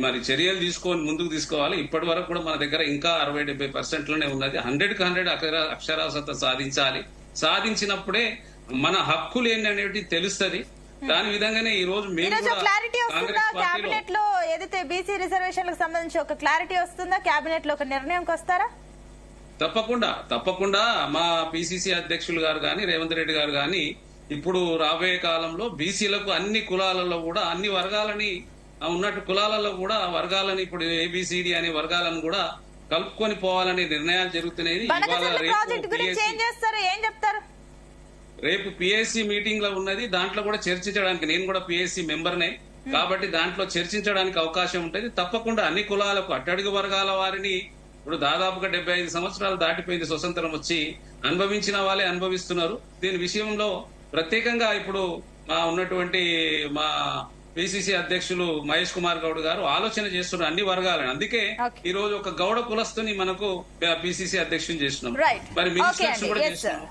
[SPEAKER 4] మరి చర్యలు తీసుకొని ముందుకు తీసుకోవాలి. ఇప్పటి వరకు కూడా మన దగ్గర ఇంకా 60-70% లోనే ఉన్నది. 100కి 100 అక్షరాస్యత సాధించాలి. సాధించినప్పుడే మన హక్కులు ఏంటనేది తెలుస్తుంది. దాని విధంగానే ఈ రోజు
[SPEAKER 1] క్లారిటీ వస్తుందా కేబినెట్ లో? ఏదైతే బీసీ రిజర్వేషన్లకు సంబంధించి ఒక క్లారిటీ వస్తుందా? కేబినెట్ లో ఒక నిర్ణయంకి వస్తారా?
[SPEAKER 4] తప్పకుండా మా పిసిసి అధ్యక్షులు గారు గాని, రేవంత్ రెడ్డి గారు గాని ఇప్పుడు రాబోయే కాలంలో బీసీలకు అన్ని కులాలలో కూడా, అన్ని వర్గాలని ఉన్నట్టు కులాలలో కూడా వర్గాలని, ఇప్పుడు ABCD అనే వర్గాలను కూడా కలుపుకొని పోవాలనే నిర్ణయాలు జరుగుతున్నాయి. రేపు PSC మీటింగ్ లో ఉన్నది. దాంట్లో కూడా చర్చించడానికి, నేను కూడా PSC మెంబర్నే కాబట్టి దాంట్లో చర్చించడానికి అవకాశం ఉంటుంది. తప్పకుండా అన్ని కులాలకు, అట్టడుగు వర్గాల వారిని, ఇప్పుడు దాదాపుగా 75 సంవత్సరాలు దాటిపోయింది స్వతంత్రం వచ్చి, అనుభవించిన వాళ్ళే అనుభవిస్తున్నారు. దీని విషయంలో ప్రత్యేకంగా ఇప్పుడు ఉన్నటువంటి మా పిసిసి అధ్యక్షులు మహేష్ కుమార్ గౌడ్ గారు ఆలోచన చేస్తున్నారు అన్ని వర్గాలని. అందుకే ఈ రోజు ఒక గౌడ కులస్తుని మనకు పిసిసి అధ్యక్షుని చేస్తున్నాం. మరి మినిస్టర్స్ కూడా చేస్తున్నాం.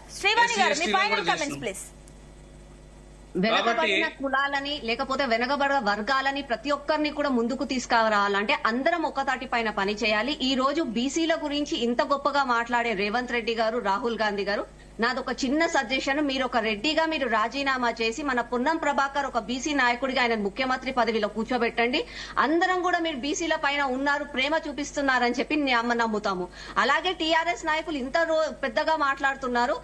[SPEAKER 2] వెనకబడిన కులాలని, లేకపోతే వెనకబడిన వర్గాలని ప్రతి ఒక్కరిని కూడా ముందుకు తీసుకురావాలంటే అందరం ఒకతాటి పైన పని చేయాలి. ఈ రోజు బీసీల గురించి ఇంత గొప్పగా మాట్లాడే రేవంత్ రెడ్డి గారు, రాహుల్ గాంధీ గారు, నాదొక చిన్న సజెషన్. మీరు ఒక రెడ్డిగా మీరు రాజీనామా చేసి మన పొన్నం ప్రభాకర్ ఒక బీసీ నాయకుడిగా ఆయన ముఖ్యమంత్రి పదవిలో కూర్చోబెట్టండి. అందరం కూడా మీరు బీసీల పైన ఉన్నారు, ప్రేమ చూపిస్తున్నారని చెప్పి నమ్ముతాము. అలాగే టీఆర్ఎస్ నాయకులు ఇంత పెద్దగా మాట్లాడుతున్నారు.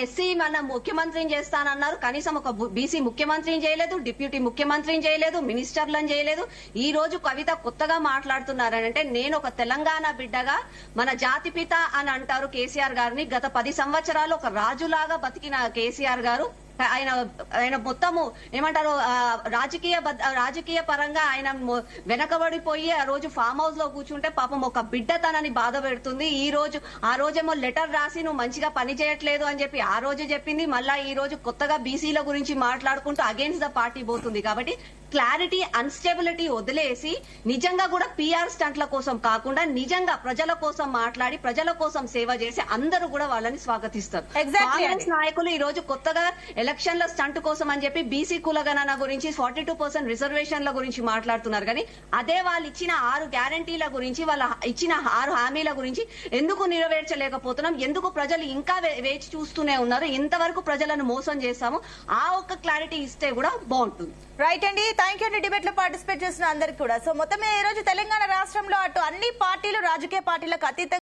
[SPEAKER 2] ఎస్సీ మన ముఖ్యమంత్రిని చేస్తానన్నారు, కనీసం ఒక బీసీ ముఖ్యమంత్రిని చేయలేదు, డిప్యూటీ ముఖ్యమంత్రిని చేయలేదు, మినిస్టర్లను చేయలేదు. ఈ రోజు కవిత కొత్తగా మాట్లాడుతున్నారంటే, నేను ఒక తెలంగాణ బిడ్డగా మన జాతిపిత అని అంటారు కేసీఆర్ గారిని. గత 10 సంవత్సరాలు ఒక రాజులాగా బతికిన కేసీఆర్ గారు ఆయన మొత్తము ఏమంటారు రాజకీయ పరంగా ఆయన వెనకబడిపోయి ఆ రోజు ఫామ్ హౌస్ లో కూర్చుంటే పాపం ఒక బిడ్డ తనని బాధ పెడుతుంది. ఆ రోజేమో లెటర్ రాసి నువ్వు మంచిగా పని చేయట్లేదు అని చెప్పి ఆ రోజు చెప్పింది. మళ్ళా ఈ రోజు కొత్తగా బీసీల గురించి మాట్లాడుకుంటూ అగేన్స్ట్ ద పార్టీ పోతుంది. కాబట్టి క్లారిటీ, అన్స్టెబిలిటీ వదిలేసి నిజంగా కూడా PR స్టంట్ల కోసం కాకుండా నిజంగా ప్రజల కోసం మాట్లాడి ప్రజల కోసం సేవ చేసి అందరూ కూడా వాళ్ళని స్వాగతిస్తారు. కాంగ్రెస్ నాయకులు ఈ రోజు కొత్తగా ఎలక్షన్ల స్టంట్ కోసం అని చెప్పి బీసీ కులగణన గురించి, 42% రిజర్వేషన్ల గురించి మాట్లాడుతున్నారు. కానీ అదే వాళ్ళు ఇచ్చిన 6 గ్యారంటీల గురించి, వాళ్ళ ఇచ్చిన 6 హామీల గురించి ఎందుకు నెరవేర్చలేకపోతున్నాం, ఎందుకు ప్రజలు ఇంకా వేచి చూస్తూనే ఉన్నారు, ఇంతవరకు ప్రజలను మోసం చేస్తాము, ఆ ఒక్క క్లారిటీ ఇస్తే కూడా బాగుంటుంది.
[SPEAKER 1] రైట్ అండి, థ్యాంక్ యూ అండి డిబేట్ లో పార్టిసిపేట్ చేసిన అందరికి కూడా. సో మొత్తం ఈ రోజు తెలంగాణ రాష్ట్రంలో అటు అన్ని పార్టీలు, రాజకీయ పార్టీలకు అతీతంగా